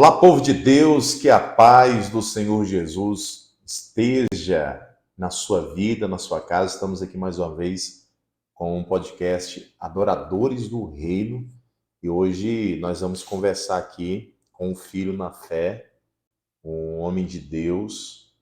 Olá, povo de Deus, que a paz do Senhor Jesus esteja na sua vida, na sua casa. Estamos aqui mais uma vez com um podcast Adoradores do Reino e hoje nós vamos conversar aqui com um filho na fé, um homem de Deus,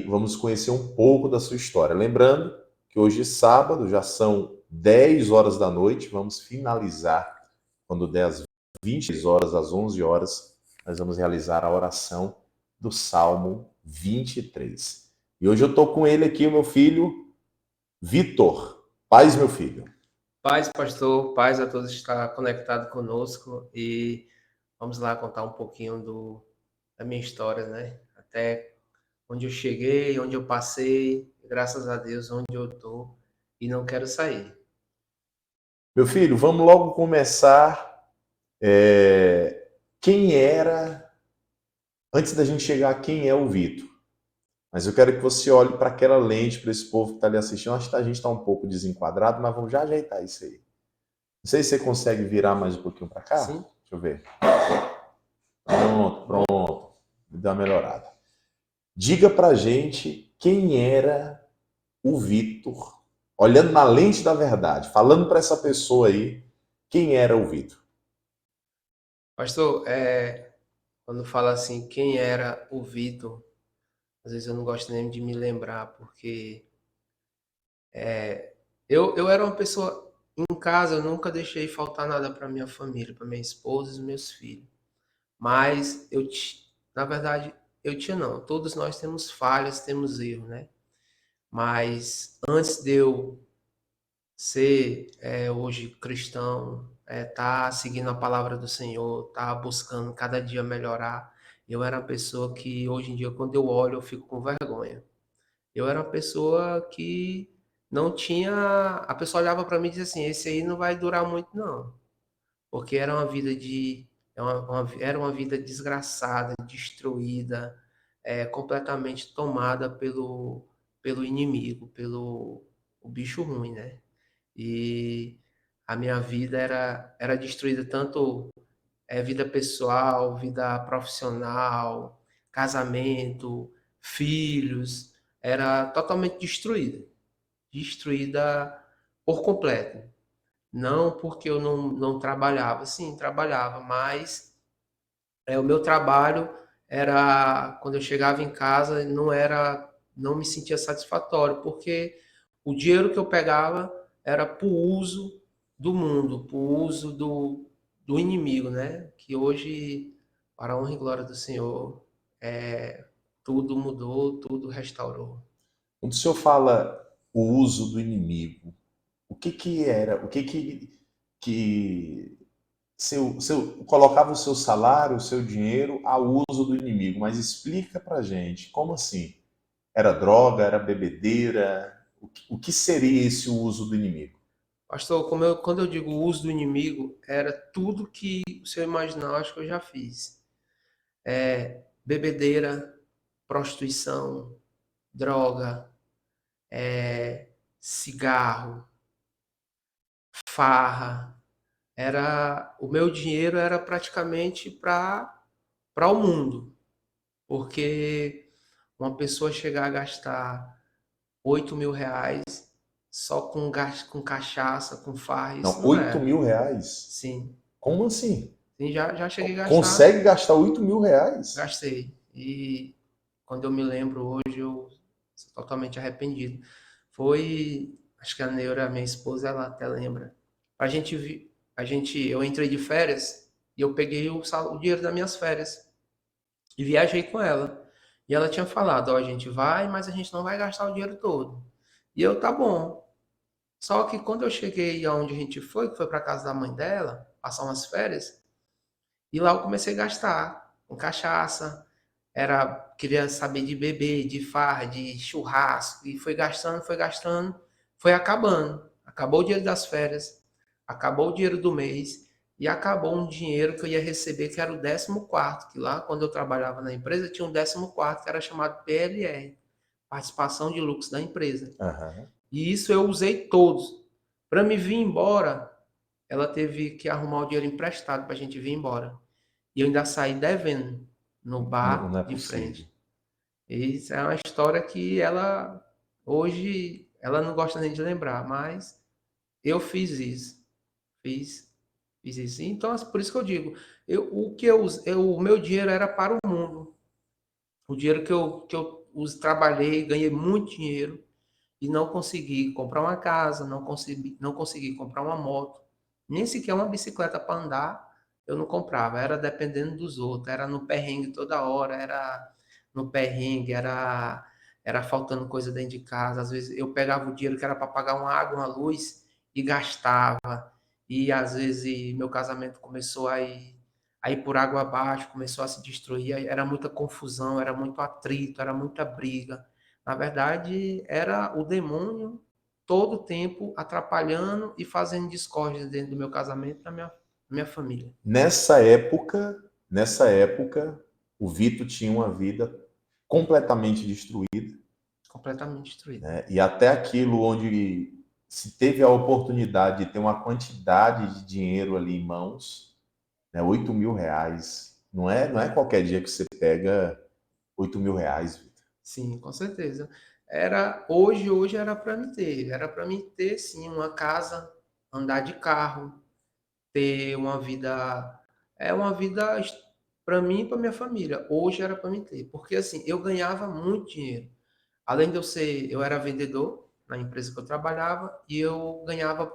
vamos conhecer um pouco da sua história. Lembrando que hoje é sábado, já são 10 horas da noite, vamos finalizar quando der às 20 horas, às 11 horas, nós vamos realizar a oração do Salmo 23. E hoje eu estou com ele aqui, o meu filho, Vitor. Paz, meu filho. Paz, pastor, paz a todos que estão conectados conosco e vamos lá contar um pouquinho da minha história, né? Até onde eu cheguei, onde eu passei, graças a Deus, onde eu estou e não quero sair. Meu filho, vamos logo começar. Quem era, antes da gente chegar, quem é o Vitor? Mas eu quero que você olhe para aquela lente, para esse povo que está ali assistindo. Acho que a gente está um pouco desenquadrado, mas vamos já ajeitar isso aí. Não sei se você consegue virar mais um pouquinho para cá. Sim. Deixa eu ver. Pronto. Dá uma melhorada. Diga pra gente quem era o Vitor, olhando na lente da verdade, falando para essa pessoa aí, quem era o Vitor? Pastor, quando fala assim, quem era o Vitor, às vezes eu não gosto nem de me lembrar, porque eu era uma pessoa, em casa eu nunca deixei faltar nada para minha família, para minha esposa e os meus filhos. Mas na verdade, eu tinha não. Todos nós temos falhas, temos erros, né? Mas antes de eu ser hoje cristão, tá seguindo a palavra do Senhor, tá buscando cada dia melhorar, eu era uma pessoa que hoje em dia, quando eu olho, eu fico com vergonha. Eu era uma pessoa que não tinha. A pessoa olhava para mim e dizia assim: esse aí não vai durar muito, não. Porque era uma vida era uma vida desgraçada, destruída, completamente tomada pelo inimigo, pelo o bicho ruim, né? E a minha vida era destruída tanto vida pessoal, vida profissional, casamento, filhos, era totalmente destruída por completo. Não porque eu não trabalhava, sim, trabalhava, mas o meu trabalho era, quando eu chegava em casa, não me sentia satisfatório, porque o dinheiro que eu pegava era para o uso do mundo, para o uso do inimigo, né? Que hoje, para a honra e glória do Senhor, tudo mudou, tudo restaurou. Quando o senhor fala o uso do inimigo, o que que era? Que seu colocava o seu salário, o seu dinheiro ao uso do inimigo? Mas explica pra gente, como assim? Era droga, era bebedeira? O que seria esse uso do inimigo? Pastor, quando eu digo uso do inimigo, era tudo que o senhor imaginar, acho que eu já fiz. Bebedeira, prostituição, droga, cigarro, farra. O meu dinheiro era praticamente para o mundo, porque uma pessoa chegar a gastar R$ 8.000 só com cachaça, com farra, isso Não, não 8 é. mil reais? Sim, Como assim? sim, já cheguei a gastar, Consegue gastar 8 mil reais? gastei. E quando eu me lembro hoje, eu sou totalmente arrependido. Acho que a Neura, minha esposa, ela até lembra. Eu entrei de férias e eu peguei o dinheiro das minhas férias e viajei com ela. E ela tinha falado, ó, a gente vai, mas a gente não vai gastar o dinheiro todo. E eu, tá bom. Só que quando eu cheguei aonde a gente foi, que foi para casa da mãe dela, passar umas férias, e lá eu comecei a gastar com cachaça, queria saber de beber, de farra, de churrasco, e foi gastando, foi acabando. Acabou o dinheiro das férias, acabou o dinheiro do mês, e acabou um dinheiro que eu ia receber, que era o 14º, que lá, quando eu trabalhava na empresa, tinha um 14º, que era chamado PLR, Participação de Lucros da Empresa. Aham. E isso eu usei todos. Para me vir embora, ela teve que arrumar o dinheiro emprestado para a gente vir embora. e eu ainda saí devendo no Não, não bar é de possível. frente. Isso é uma história que ela, hoje, ela não gosta nem de lembrar, mas eu fiz isso. Fiz, fiz isso. Então, por isso que eu digo, o meu dinheiro era para o mundo. O dinheiro que eu trabalhei, ganhei muito dinheiro e não consegui comprar uma casa, não consegui comprar uma moto, nem sequer uma bicicleta para andar, eu não comprava, era dependendo dos outros, era no perrengue toda hora, era no perrengue, era faltando coisa dentro de casa, às vezes eu pegava o dinheiro que era para pagar uma água, uma luz e gastava, e às vezes meu casamento começou a ir por água abaixo, começou a se destruir, aí era muita confusão, era muito atrito, era muita briga. Na verdade, era o demônio todo o tempo atrapalhando e fazendo discórdia dentro do meu casamento, da minha família. Nessa época, o Vitor tinha uma vida completamente destruída, Completamente destruída. né? E até aquilo onde se teve a oportunidade de ter uma quantidade de dinheiro ali em mãos, né? R$ 8.000. Não é qualquer dia que você pega R$ 8.000, Vitor. Sim, com certeza. Hoje era para mim ter sim uma casa, andar de carro, ter uma vida para mim e para minha família. Hoje era para mim ter, porque assim, eu ganhava muito dinheiro. Além de eu era vendedor na empresa que eu trabalhava e eu ganhava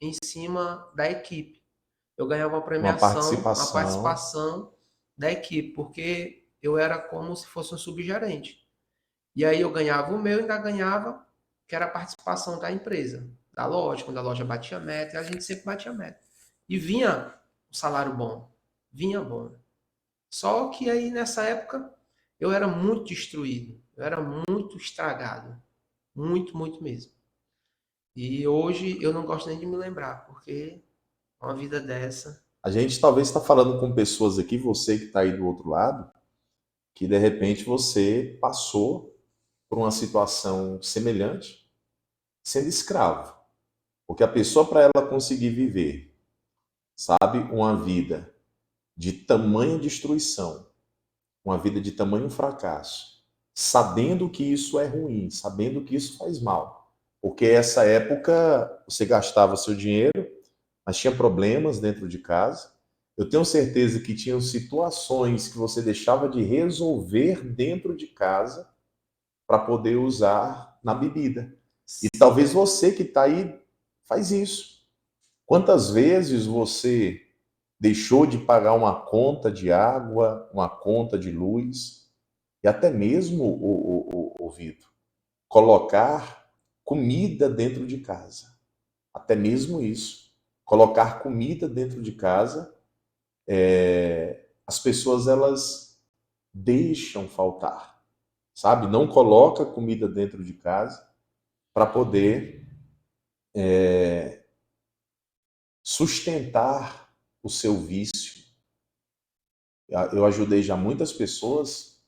em cima da equipe. Eu ganhava uma Uma premiação, uma participação, participação da equipe, porque eu era como se fosse um subgerente. E aí eu ganhava o meu e ainda ganhava, que era a participação da empresa, da loja, quando a loja batia meta, e a gente sempre batia meta. E vinha um salário bom, vinha bom. Só que aí nessa época eu era muito destruído, eu era muito estragado, muito, muito mesmo. E hoje eu não gosto nem de me lembrar, porque uma vida dessa, a gente talvez está falando com pessoas aqui, você que está aí do outro lado, que de repente você passou por uma situação semelhante, sendo escravo. Porque a pessoa, para ela conseguir viver, sabe, uma vida de tamanha destruição, uma vida de tamanho fracasso, sabendo que isso é ruim, sabendo que isso faz mal. Porque essa época você gastava seu dinheiro, mas tinha problemas dentro de casa. Eu tenho certeza que tinham situações que você deixava de resolver dentro de casa para poder usar na bebida. E talvez você que está aí faz isso. Quantas vezes você deixou de pagar uma conta de água, uma conta de luz, e até mesmo, o Vitor, colocar comida dentro de casa. Até mesmo isso. Colocar comida dentro de casa, as pessoas elas deixam faltar, sabe? Não coloca comida dentro de casa para poder sustentar o seu vício. Eu ajudei já muitas pessoas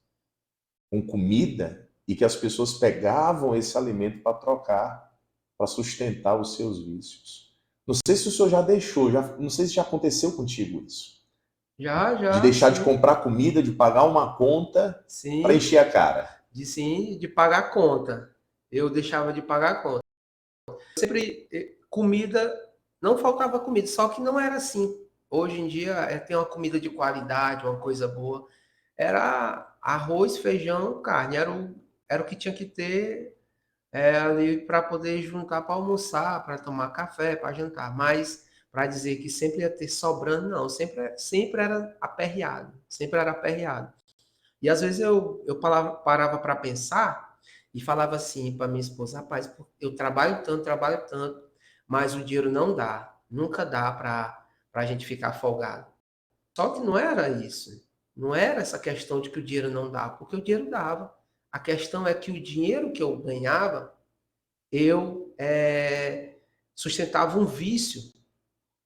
com comida e que as pessoas pegavam esse alimento para trocar, para sustentar os seus vícios. Não sei se o senhor já deixou, não sei se já aconteceu contigo isso. já, De já, deixar de sim, comprar comida, de pagar uma conta para sim, encher a cara. de pagar a conta. Eu deixava de pagar a conta. Sempre comida, não faltava comida, só que não era assim. Hoje em dia tem uma comida de qualidade, uma coisa boa. Era arroz, feijão, carne, era o que tinha que ter ali para poder juntar para almoçar, para tomar café, para jantar. Mas para dizer que sempre ia ter sobrando, não. Sempre era aperreado. Sempre era aperreado. E às vezes eu parava para pensar e falava assim para minha esposa: rapaz, eu trabalho tanto, mas o dinheiro não dá. Nunca dá para a gente ficar folgado. Só que não era isso. Não era essa questão de que o dinheiro não dá, porque o dinheiro dava. A questão é que o dinheiro que eu ganhava eu sustentava um vício,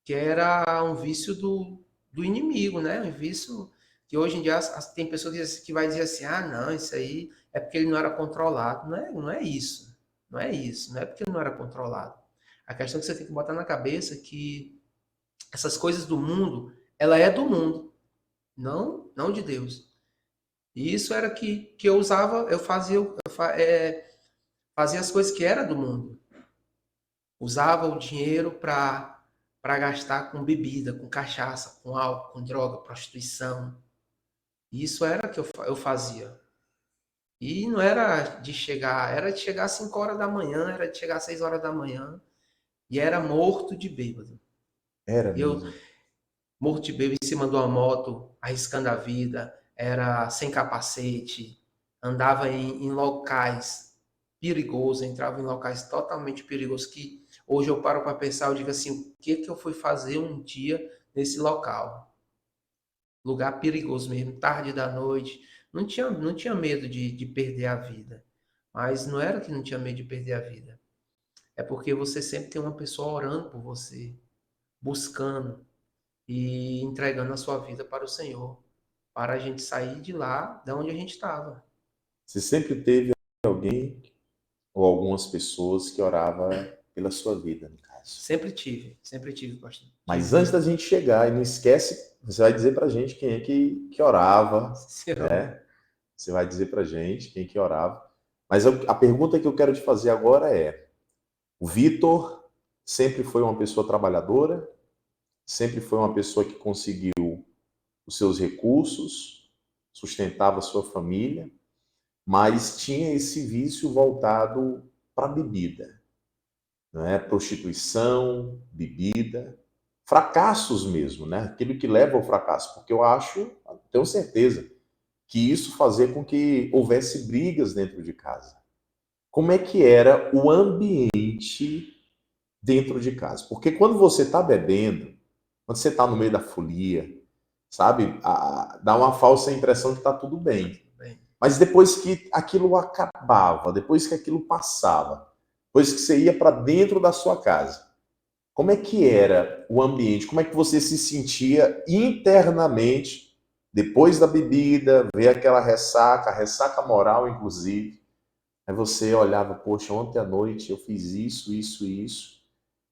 que era um vício do inimigo, né? Um vício que hoje em dia tem pessoas que vai dizer assim, ah, não, isso aí é porque ele não era controlado. Não é isso. Não é isso. Não é porque ele não era controlado. A questão é que você tem que botar na cabeça que essas coisas do mundo, ela é do mundo. não de Deus. E isso era que eu usava, fazia as coisas que era do mundo. Usava o dinheiro para gastar com bebida, com cachaça, com álcool, com droga, prostituição. E isso era que eu fazia. E não era de chegar às 5 horas da manhã, era de chegar às 6 horas da manhã, e era morto de bêbado. Era E eu, mesmo. morto de bêbado, em cima de uma moto, arriscando a vida, era sem capacete, andava em locais perigosos, entrava em locais totalmente perigosos, que hoje eu paro para pensar, eu digo assim, o que que eu fui fazer um dia nesse local? Lugar perigoso mesmo, tarde da noite. Não tinha medo de perder a vida. Mas não era que não tinha medo de perder a vida. É porque você sempre tem uma pessoa orando por você, buscando e entregando a sua vida para o Senhor, para a gente sair de lá, de onde a gente estava. Você sempre teve alguém ou algumas pessoas que orava pela sua vida, no caso. Sempre tive, pastor. Mas antes da Tive. gente chegar, e não esquece, você vai dizer pra gente quem é que orava, Senhor. né? Você vai dizer pra gente quem que orava. Mas a pergunta que eu quero te fazer agora é: o Vitor sempre foi uma pessoa trabalhadora, sempre foi uma pessoa que conseguiu os seus recursos, sustentava a sua família, mas tinha esse vício voltado para a bebida, né? Prostituição, bebida, fracassos mesmo, né? Aquilo que leva ao fracasso, porque eu acho, tenho certeza, que isso fazia com que houvesse brigas dentro de casa. Como é que era o ambiente dentro de casa? Porque quando você está bebendo, quando você está no meio da folia, sabe, dá uma falsa impressão que está tudo Tá bem. tudo bem. Mas depois que aquilo acabava, depois que aquilo passava, depois que você ia para dentro da sua casa, como é que era o ambiente? Como é que você se sentia internamente depois da bebida, ver aquela ressaca, ressaca moral, inclusive? Aí você olhava, poxa, ontem à noite eu fiz isso, isso e isso.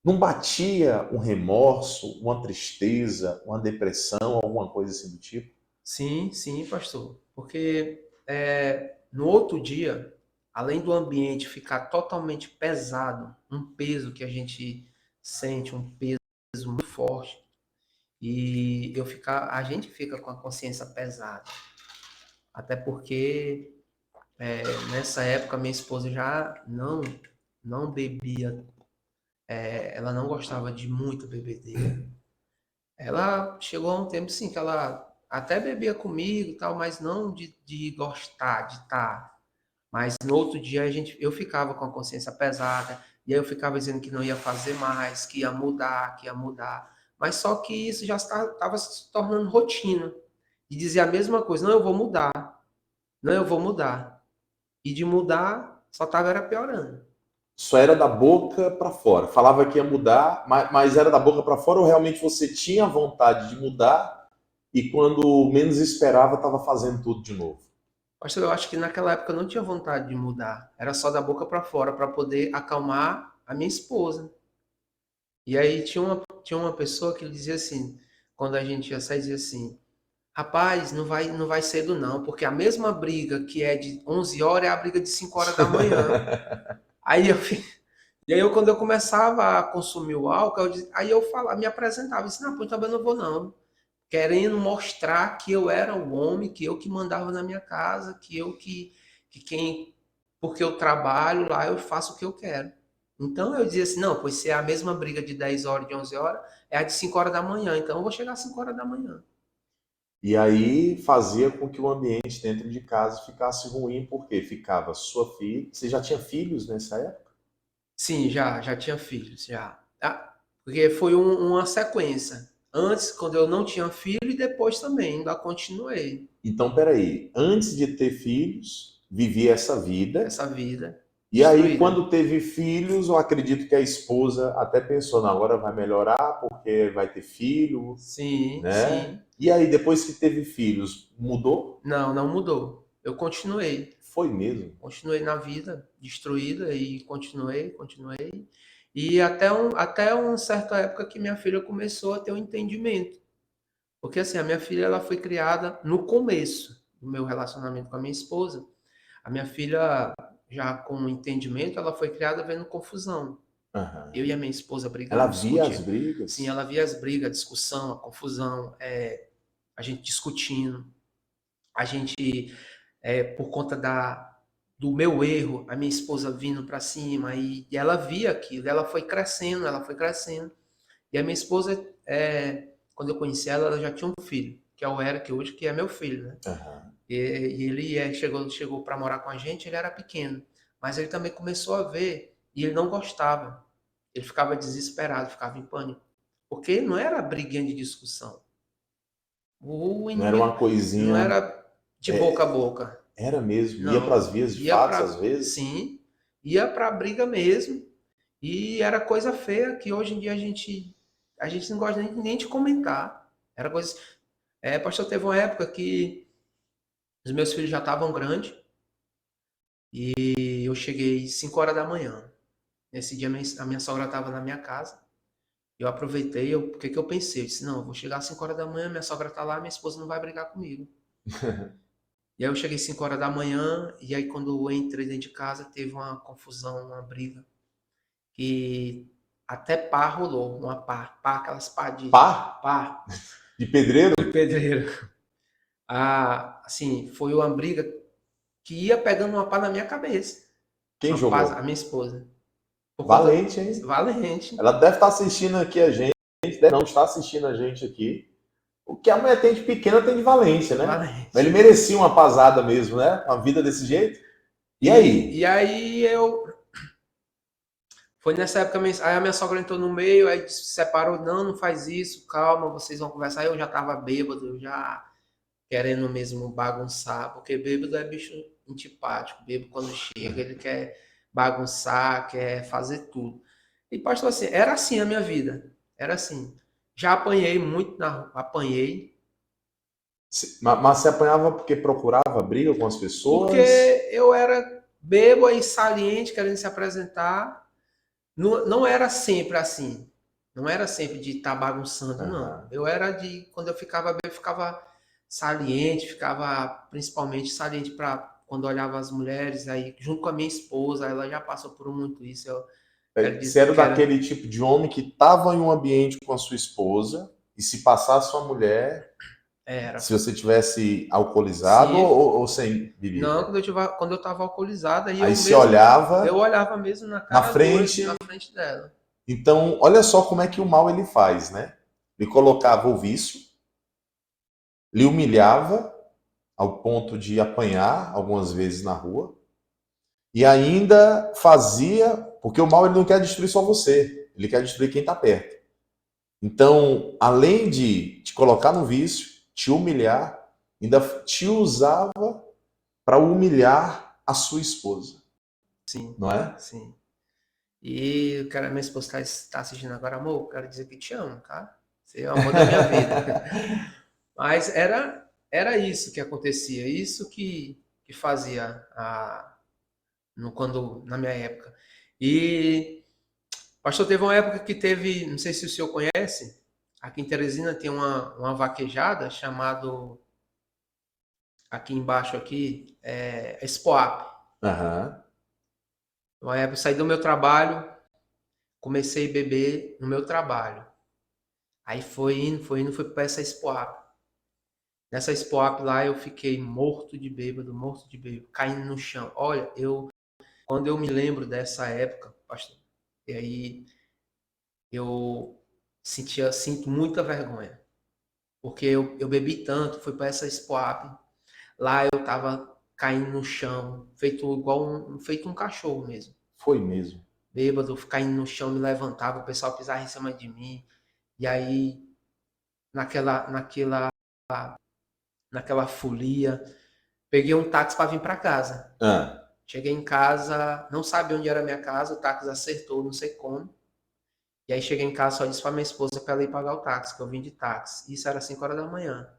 Não batia um remorso, uma tristeza, uma depressão, alguma coisa assim do tipo? Sim, sim, pastor. Porque no outro dia, além do ambiente ficar totalmente pesado, um peso que a gente sente, um peso muito forte, e a gente fica com a consciência pesada. Até porque nessa época minha esposa já não bebia, ela não gostava de muito bebedeira. Ela chegou a um tempo, sim, que ela até bebia comigo e tal, mas não de gostar, de estar. Mas no outro dia eu ficava com a consciência pesada, e aí eu ficava dizendo que não ia fazer mais, que ia mudar, que ia mudar. Mas só que isso já estava se tornando rotina. De dizer a mesma coisa, não, eu vou mudar, não, eu vou mudar. E de mudar, só estava era piorando. Só era da boca para fora. Falava que ia mudar, mas era da boca para fora ou realmente você tinha vontade de mudar e quando menos esperava estava fazendo tudo de novo? Pastor, eu acho que naquela época eu não tinha vontade de mudar. Era só da boca para fora, para poder acalmar a minha esposa. E aí tinha uma pessoa que dizia assim, quando a gente ia sair, dizia assim, rapaz, não vai cedo não, porque a mesma briga que é de 11 horas é a briga de 5 horas da manhã. Aí eu, e aí quando eu começava a consumir o álcool, aí eu falava, me apresentava, disse, não, pô, também não vou não. Querendo mostrar que eu era o homem, que eu que mandava na minha casa, porque eu trabalho lá, eu faço o que eu quero. Então eu dizia assim, não, pois se é a mesma briga de 10 horas, de 11 horas, é a de 5 horas da manhã, então eu vou chegar às 5 horas da manhã. E aí fazia com que o ambiente dentro de casa ficasse ruim, porque ficava sua filha. Você já tinha filhos nessa época? Sim, já tinha filhos, já. Porque foi uma sequência. Antes, quando eu não tinha filho, e depois também, ainda continuei Então, peraí, antes de ter filhos, vivia essa vida. essa vida E aí, destruída. quando teve filhos, eu acredito que a esposa até pensou, não, agora vai melhorar porque vai ter filho, Sim, né? sim. E aí, depois que teve filhos, mudou? Não, não mudou. Eu continuei. Foi mesmo. Continuei na vida, destruída, e continuei. E até uma certa época que minha filha começou a ter um entendimento. Porque assim, a minha filha ela foi criada no começo do meu relacionamento com a minha esposa. A minha filha, já com o entendimento, ela foi criada vendo confusão. Eu Aham. e a minha esposa Ela brigando, via as discutindo. Sim, brigas? ela via as brigas, a discussão, a confusão, a gente discutindo, a gente, por conta do meu erro, a minha esposa vindo para cima, e ela via aquilo, ela foi crescendo, ela foi crescendo. E a minha esposa, quando eu conheci ela, ela já tinha um filho, que é o Eric hoje, que é meu filho, né? Aham. E ele chegou para morar com a gente, ele era pequeno, mas ele também começou a ver e ele não gostava. Ele ficava desesperado, ficava em pânico, porque não era briguinha de discussão. O Não era inimigo uma não coisinha. era de boca a é, boca, Era mesmo. Ia para as não. vias de Ia fato, às para, vezes. sim, ia para briga mesmo. E era coisa feia que hoje em dia a gente não gosta nem de comentar. Era coisa. Pastor, teve uma época que os meus filhos já estavam grandes e eu cheguei 5 horas da manhã. Nesse dia a minha sogra estava na minha casa. Eu aproveitei, o que que eu pensei? Eu disse, não, eu vou chegar às 5 horas da manhã, minha sogra está lá, minha esposa não vai brigar comigo. E aí eu cheguei 5 horas da manhã, e aí quando eu entrei dentro de casa, teve uma confusão, uma briga. E até pá rolou, uma pá, aquelas pá Pá pá de pedreiro? de pedreiro. Assim, foi uma briga que ia pegando uma pá na minha cabeça. Quem Uma pá, a jogou? minha esposa. Por conta. Valente, hein? Valente. Ela deve estar assistindo aqui a gente, deve não estar assistindo a gente aqui. O que a mulher tem de pequena tem de valência, né? Mas ele Valente. merecia uma pasada mesmo, né? Uma vida desse jeito. E E aí? aí eu. Foi nessa época, aí a minha sogra entrou no meio, aí se separou, não, não faz isso, calma, vocês vão conversar. Aí eu já tava bêbado, eu já querendo mesmo bagunçar, porque bêbado é bicho antipático. Bêbado quando chega, ele quer bagunçar, quer fazer tudo. E pastor, assim, era assim a minha vida. Era assim. Já apanhei muito na rua, apanhei, Mas você apanhava porque procurava briga com as pessoas? porque eu era bêbado e saliente, querendo se apresentar. Não, não era sempre assim. Não era sempre de estar bagunçando, não. Aham. Eu era de, quando eu ficava bem, eu ficava saliente, ficava principalmente saliente para quando eu olhava as mulheres, aí junto com a minha esposa, ela já passou por muito isso. Eu quero Você dizer, era daquele tipo de homem que estava em um ambiente com a sua esposa e se passasse sua mulher, se era. você tivesse alcoolizado Sim, ou sem não, bebida. quando eu tava alcoolizada, aí Aí eu se mesmo, eu olhava olhava mesmo na na cara dura, assim, na frente. frente dela. Então, olha só como é que o mal ele faz, né? Ele colocava o vício, lhe humilhava ao ponto de apanhar algumas vezes na rua e ainda fazia, porque o mal ele não quer destruir só você, ele quer destruir quem está perto. Então, além de te colocar no vício, te humilhar, ainda te usava para humilhar a sua esposa, Sim, não é? sim. E eu quero, minha esposa está assistindo agora, amor, eu quero dizer que te amo, tá? Você é o amor da minha vida. Mas era isso que acontecia, isso que fazia na minha época. E, pastor, teve uma época que teve, não sei se o senhor conhece, aqui em Teresina tem uma vaquejada chamado, aqui embaixo aqui, Expoap. Aham. Uma época eu saí do meu trabalho, comecei a beber no meu trabalho. Aí fui para essa Expoap. Nessa Expoap lá eu fiquei morto de bêbado, caindo no chão. Olha, quando eu me lembro dessa época, pastor, e aí eu sinto muita vergonha, porque eu bebi tanto, fui para essa Expoap, lá eu tava caindo no chão, feito um cachorro mesmo. Foi mesmo. Bêbado, caindo no chão, me levantava, o pessoal pisava em cima de mim, e aí naquela folia, peguei um táxi para vir para casa. Ah, Cheguei em casa, não sabia onde era a minha casa, o táxi acertou, não sei como. E aí cheguei em casa, só disse pra minha esposa para ela ir pagar o táxi, que eu vim de táxi. Isso era 5 horas da manhã.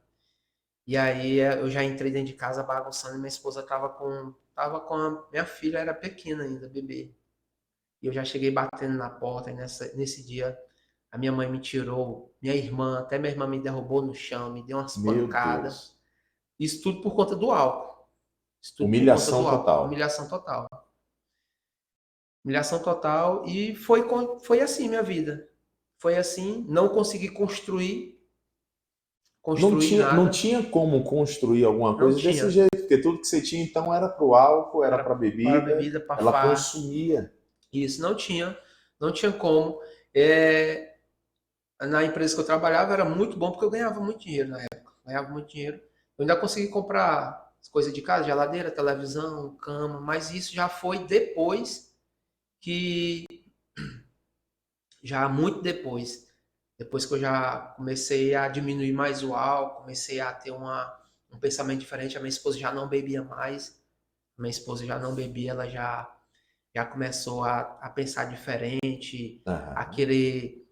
E aí eu já entrei dentro de casa bagunçando e minha esposa tava com a minha filha, era pequena ainda, bebê. E eu já cheguei batendo na porta e nesse dia A minha mãe me tirou, até minha irmã me derrubou no chão, me deu umas Meu pancadas. Deus. Isso tudo por conta do álcool. Isso tudo por conta Humilhação do álcool. total. Humilhação total. Humilhação total. E foi assim minha vida. Foi assim, não consegui construir Não nada. tinha como construir alguma Não coisa desse tinha. jeito, porque tudo que você tinha então era para o álcool, era para a Para bebida, bebida, para ela farra. consumia. Isso, não tinha como. É, na empresa que eu trabalhava era muito bom porque eu ganhava muito dinheiro na época. Ganhava muito dinheiro. Eu ainda consegui comprar as coisas de casa, geladeira, televisão, cama, mas isso já foi depois que, já muito depois que eu já comecei a diminuir mais o álcool, comecei a ter um pensamento diferente, a minha esposa já não bebia mais, a minha esposa já não bebia, ela já começou a pensar diferente, a Aham. querer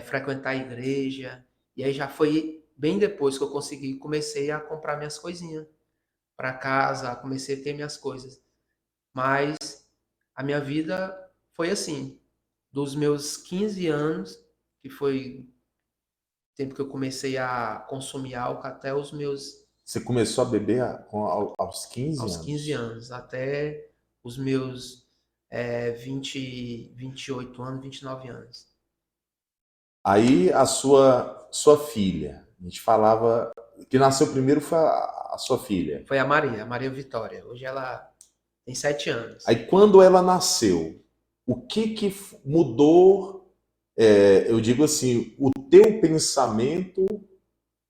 frequentar a igreja. E aí já foi bem depois que eu comecei a comprar minhas coisinhas para casa, comecei a ter minhas coisas. Mas a minha vida foi assim, dos meus 15 anos, que foi o tempo que eu comecei a consumir álcool, até os meus Você começou a beber aos 15 aos 15 anos. anos, até os meus 28 anos, 29 anos. Aí a sua filha, a gente falava que nasceu primeiro foi a sua filha. Foi a Maria Vitória. Hoje ela tem 7 anos. Aí quando ela nasceu, o que mudou? Eu digo assim, o teu pensamento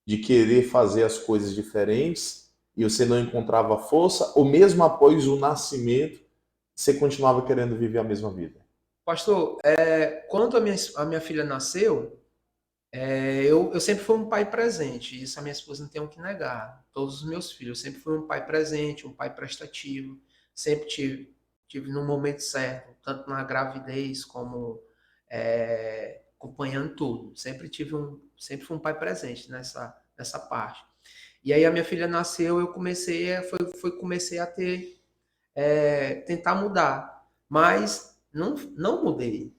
de querer fazer as coisas diferentes e você não encontrava força, ou mesmo após o nascimento, você continuava querendo viver a mesma vida? Pastor, quando a minha filha nasceu, eu sempre fui um pai presente. Isso a minha esposa não tem o que negar. Todos os meus filhos, eu sempre fui um pai presente, um pai prestativo. Sempre tive no momento certo, tanto na gravidez como acompanhando tudo. Sempre fui um pai presente nessa parte. E aí a minha filha nasceu, eu comecei a ter tentar mudar, mas não mudei.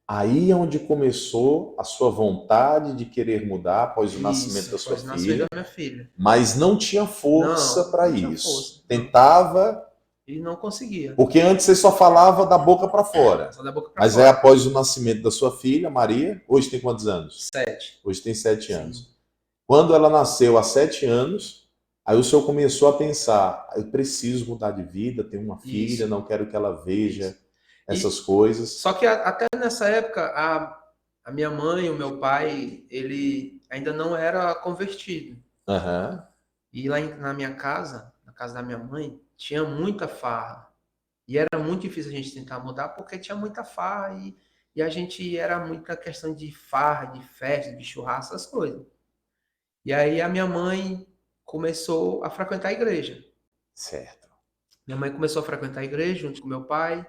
Aí é onde começou a sua vontade de querer mudar após o nascimento Isso, da sua após o nascimento da filha, minha filha. mas não tinha força Não, para não tinha isso. força, não. Tentava, E não conseguia. porque antes você só falava da boca para fora. Só da boca para Mas aí fora. após o nascimento da sua filha, Maria, hoje tem quantos anos? 7. Hoje tem 7 anos. Sim. Quando ela nasceu há 7 anos, aí o senhor começou a pensar: eu preciso mudar de vida, tenho uma filha, Isso, não quero que ela veja isso. essas E coisas. só que até nessa época a minha mãe, o meu pai, ele ainda não era convertido. Aham. E lá na minha casa, na casa da minha mãe, tinha muita farra. E era muito difícil a gente tentar mudar porque tinha muita farra e a gente era muita questão de farra, de festa, de churrasco, essas coisas. E aí a minha mãe começou a frequentar a igreja. Certo. Minha mãe começou a frequentar a igreja junto com meu pai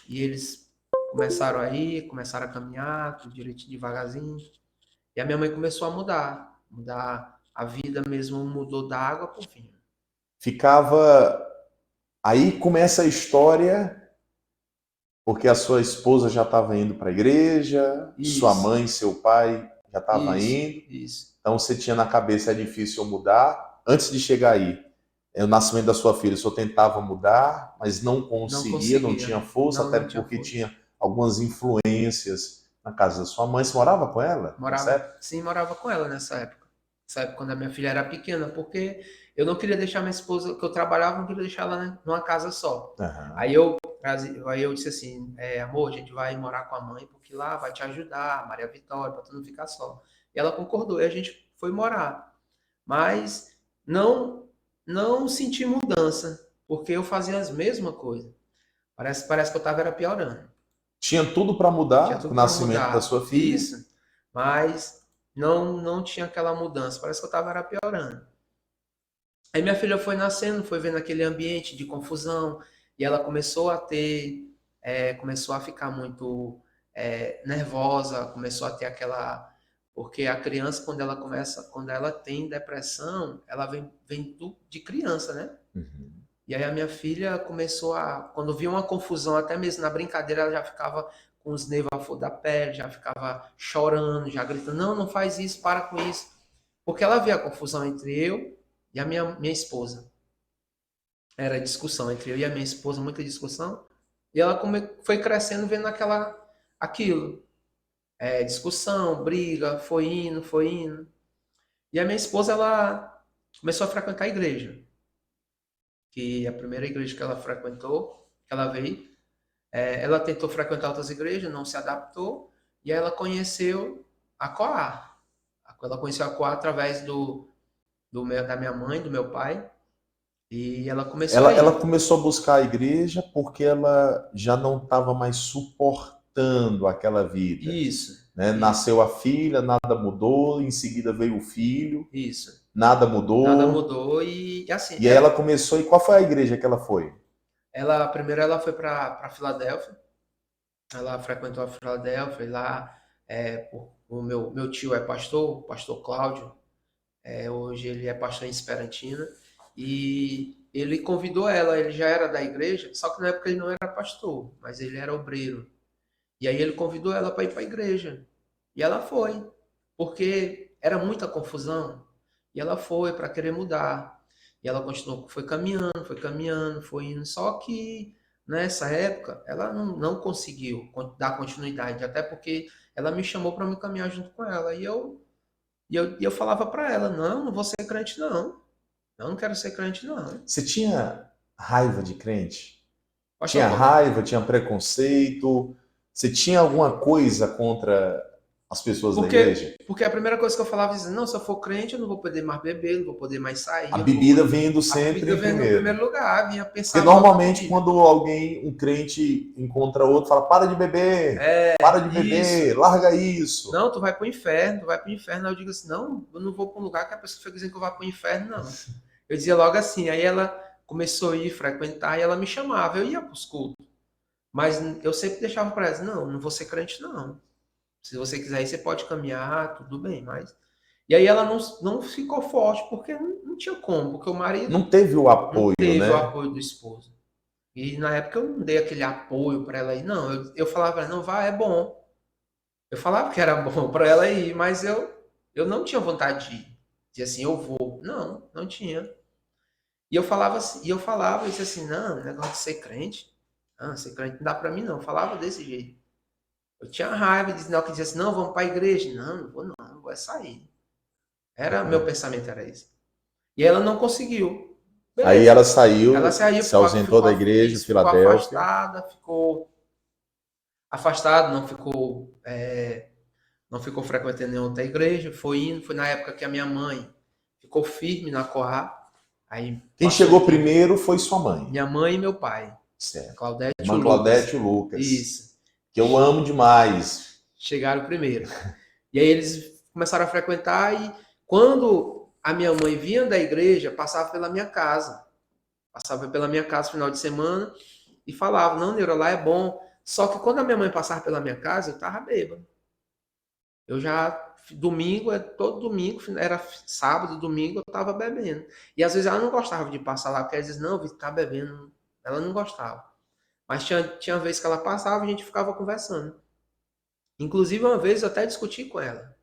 e eles começaram a caminhar, tudo direitinho, devagarzinho. E a minha mãe começou a mudar a vida mesmo, mudou da água para o vinho. Ficava. Aí começa a história, porque a sua esposa já estava indo para a igreja, sua Isso, mãe, seu pai já estavam isso, indo. isso. Então você tinha na cabeça é difícil eu mudar. Antes de chegar aí, o nascimento da sua filha, o senhor tentava mudar, mas não Não conseguia, não tinha conseguia. força, Não, até não tinha porque força. tinha algumas influências na casa da sua mãe. Você morava com ela nessa Morava, época? sim, morava com ela nessa época. Nessa época, quando a minha filha era pequena, porque eu não queria deixar minha esposa, que eu trabalhava, não queria deixar ela numa casa só. Aham. Aí eu disse assim, amor, a gente vai morar com a mãe, porque lá vai te ajudar, Maria Vitória, para tu não ficar só. E ela concordou, e a gente foi morar. Mas não senti mudança, porque eu fazia as mesmas coisas. Parece que eu estava era piorando. Tinha tudo para Tinha mudar com o tudo para nascimento da mudar. sua filha. Isso. Mas não tinha aquela mudança. Parece que eu estava era piorando. Aí minha filha foi nascendo, foi vendo aquele ambiente de confusão, e ela começou a começou a ficar muito nervosa, começou a ter aquela. Porque a criança, quando ela tem depressão, ela vem de criança, né? Uhum. E aí a minha filha começou quando via uma confusão, até mesmo na brincadeira, ela já ficava com os nervos à flor da pele, já ficava chorando, já gritando, não, não faz isso, para com isso. Porque ela via a confusão entre eu e a minha esposa. Era discussão entre eu e a minha esposa, muita discussão. E ela foi crescendo vendo aquilo. Discussão, briga, foi indo, foi indo. E a minha esposa, ela começou a frequentar a igreja. Que a primeira igreja que ela frequentou, que ela veio, ela tentou frequentar outras igrejas, não se adaptou, e aí ela conheceu a Coá. Ela conheceu a Coá através da minha mãe, do meu pai, e ela começou Ela começou a buscar a igreja porque ela já não estava mais suportando aquela vida. Isso. Né? Isso. Nasceu a filha, nada mudou, em seguida veio o filho, isso. Nada mudou. Nada mudou e assim. E aí ela começou, e qual foi a igreja que ela foi? Primeiro ela foi para Filadélfia. Ela frequentou a Filadélfia e lá o meu tio é pastor, o pastor Cláudio. Hoje ele é pastor em Esperantina. E ele convidou ela, ele já era da igreja, só que na época ele não era pastor, mas ele era obreiro. E aí ele convidou ela para ir para a igreja. E ela foi, porque era muita confusão. E ela foi para querer mudar. E ela continuou, foi caminhando, foi indo. Só que nessa época ela não conseguiu dar continuidade, até porque ela me chamou para me caminhar junto com ela. E eu falava para ela, não vou ser crente não. Eu não quero ser crente não. Você tinha raiva de crente? Pastor, Tinha raiva, tinha preconceito? Você tinha alguma coisa contra as pessoas da igreja? Porque a primeira coisa que eu falava é, não, se eu for crente, eu não vou poder mais beber, não vou poder mais sair. A bebida vindo A sempre bebida em vem no primeiro. primeiro lugar, vinha pensar. Porque normalmente quando alguém, um crente, encontra outro, fala, para de beber, para de beber, larga isso. Não, tu vai pro inferno, tu vai pro inferno. Aí eu digo assim, não, eu não vou para um lugar que a pessoa fica dizendo que eu vou pro inferno, não. Eu dizia logo assim, aí ela começou a ir frequentar e ela me chamava, eu ia pros cultos. Mas eu sempre deixava para ela, não vou ser crente não. Se você quiser ir, você pode caminhar, tudo bem, mas... E aí ela não ficou forte, porque não tinha como, porque o marido... Não teve o apoio, não teve né? o apoio do esposo. E na época eu não dei aquele apoio para ela ir, não. Eu falava, não, vai, é bom. Eu falava que era bom para ela ir, mas eu não tinha vontade de ir. Dizia assim, eu vou. Não tinha. E eu falava assim, eu disse assim, não, negócio de ser crente. Ser crente não dá para mim, não. Eu falava desse jeito. Eu tinha raiva de que dizia assim, não, vamos para a igreja. Não vou não, vou sair. Meu pensamento era esse. E ela não conseguiu. Beleza. Aí ela saiu, se ausentou da igreja, Filadélfia. Ficou afastada, não ficou frequentando nenhuma outra igreja, foi na época que a minha mãe ficou firme na Coá. Quem chegou primeiro foi sua mãe. Minha mãe e meu pai. Certo. Claudete e Lucas. Isso. Que eu amo demais. Chegaram primeiro. E aí eles começaram a frequentar e quando a minha mãe vinha da igreja, passava pela minha casa. Passava pela minha casa no final de semana e falava, não, Neura, lá é bom. Só que quando a minha mãe passava pela minha casa, eu tava bêbado. Eu já, todo domingo, era sábado, domingo, eu tava bebendo. E às vezes ela não gostava de passar lá, porque ela dizia, não, Vitor, tá bebendo. Ela não gostava. Mas tinha vez que ela passava e a gente ficava conversando. Inclusive, uma vez eu até discuti com ela.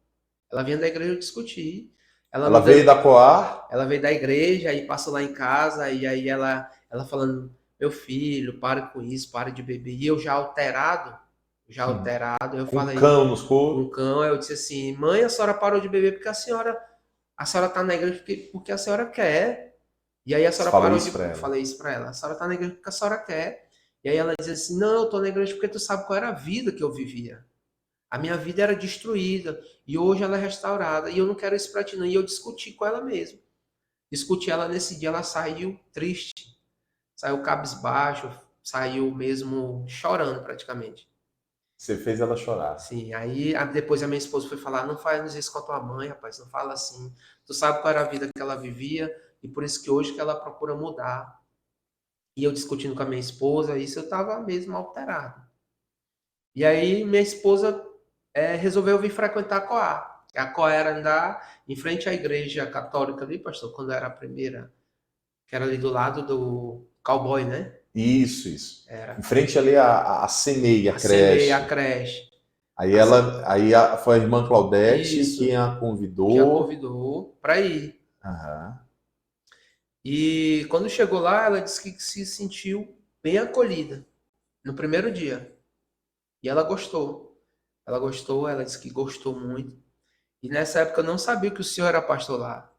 Ela vinha da igreja discutir. Ela veio da Coá? Ela veio da igreja, aí passou lá em casa, e aí ela falando, meu filho, para com isso, para de beber. E eu já alterado, eu falei... Com cão nos corpos? Com cão, eu disse assim, mãe, a senhora parou de beber porque a senhora tá na igreja porque a senhora quer. E aí a senhora parou de... Eu falei isso pra ela, a senhora tá na igreja porque a senhora quer. E aí ela dizia assim, não, eu tô na igreja porque tu sabe qual era a vida que eu vivia. A minha vida era destruída e hoje ela é restaurada e eu não quero isso pra ti não. E eu discuti com ela mesmo. Discuti ela nesse dia, ela saiu triste, saiu cabisbaixo, saiu mesmo chorando praticamente. Você fez ela chorar. Sim, aí depois a minha esposa foi falar, não faz isso com a tua mãe, rapaz, não fala assim. Tu sabe qual era a vida que ela vivia e por isso que hoje que ela procura mudar. E eu discutindo com a minha esposa, isso eu tava mesmo alterado. E aí minha esposa resolveu vir frequentar a Coá. A Coá era andar em frente à igreja católica ali, pastor, quando era a primeira, que era ali do lado do cowboy, né? Isso. Em Era frente ali a CEMEI, a a CMEI, a creche. creche. Aí A C- foi a irmã Claudete quem Isso, a que a convidou. convidou para ir. Aham. E quando chegou lá, ela disse que se sentiu bem acolhida no primeiro dia. E ela gostou. Ela gostou, ela disse que gostou muito. E nessa época eu não sabia que o senhor era pastor lá.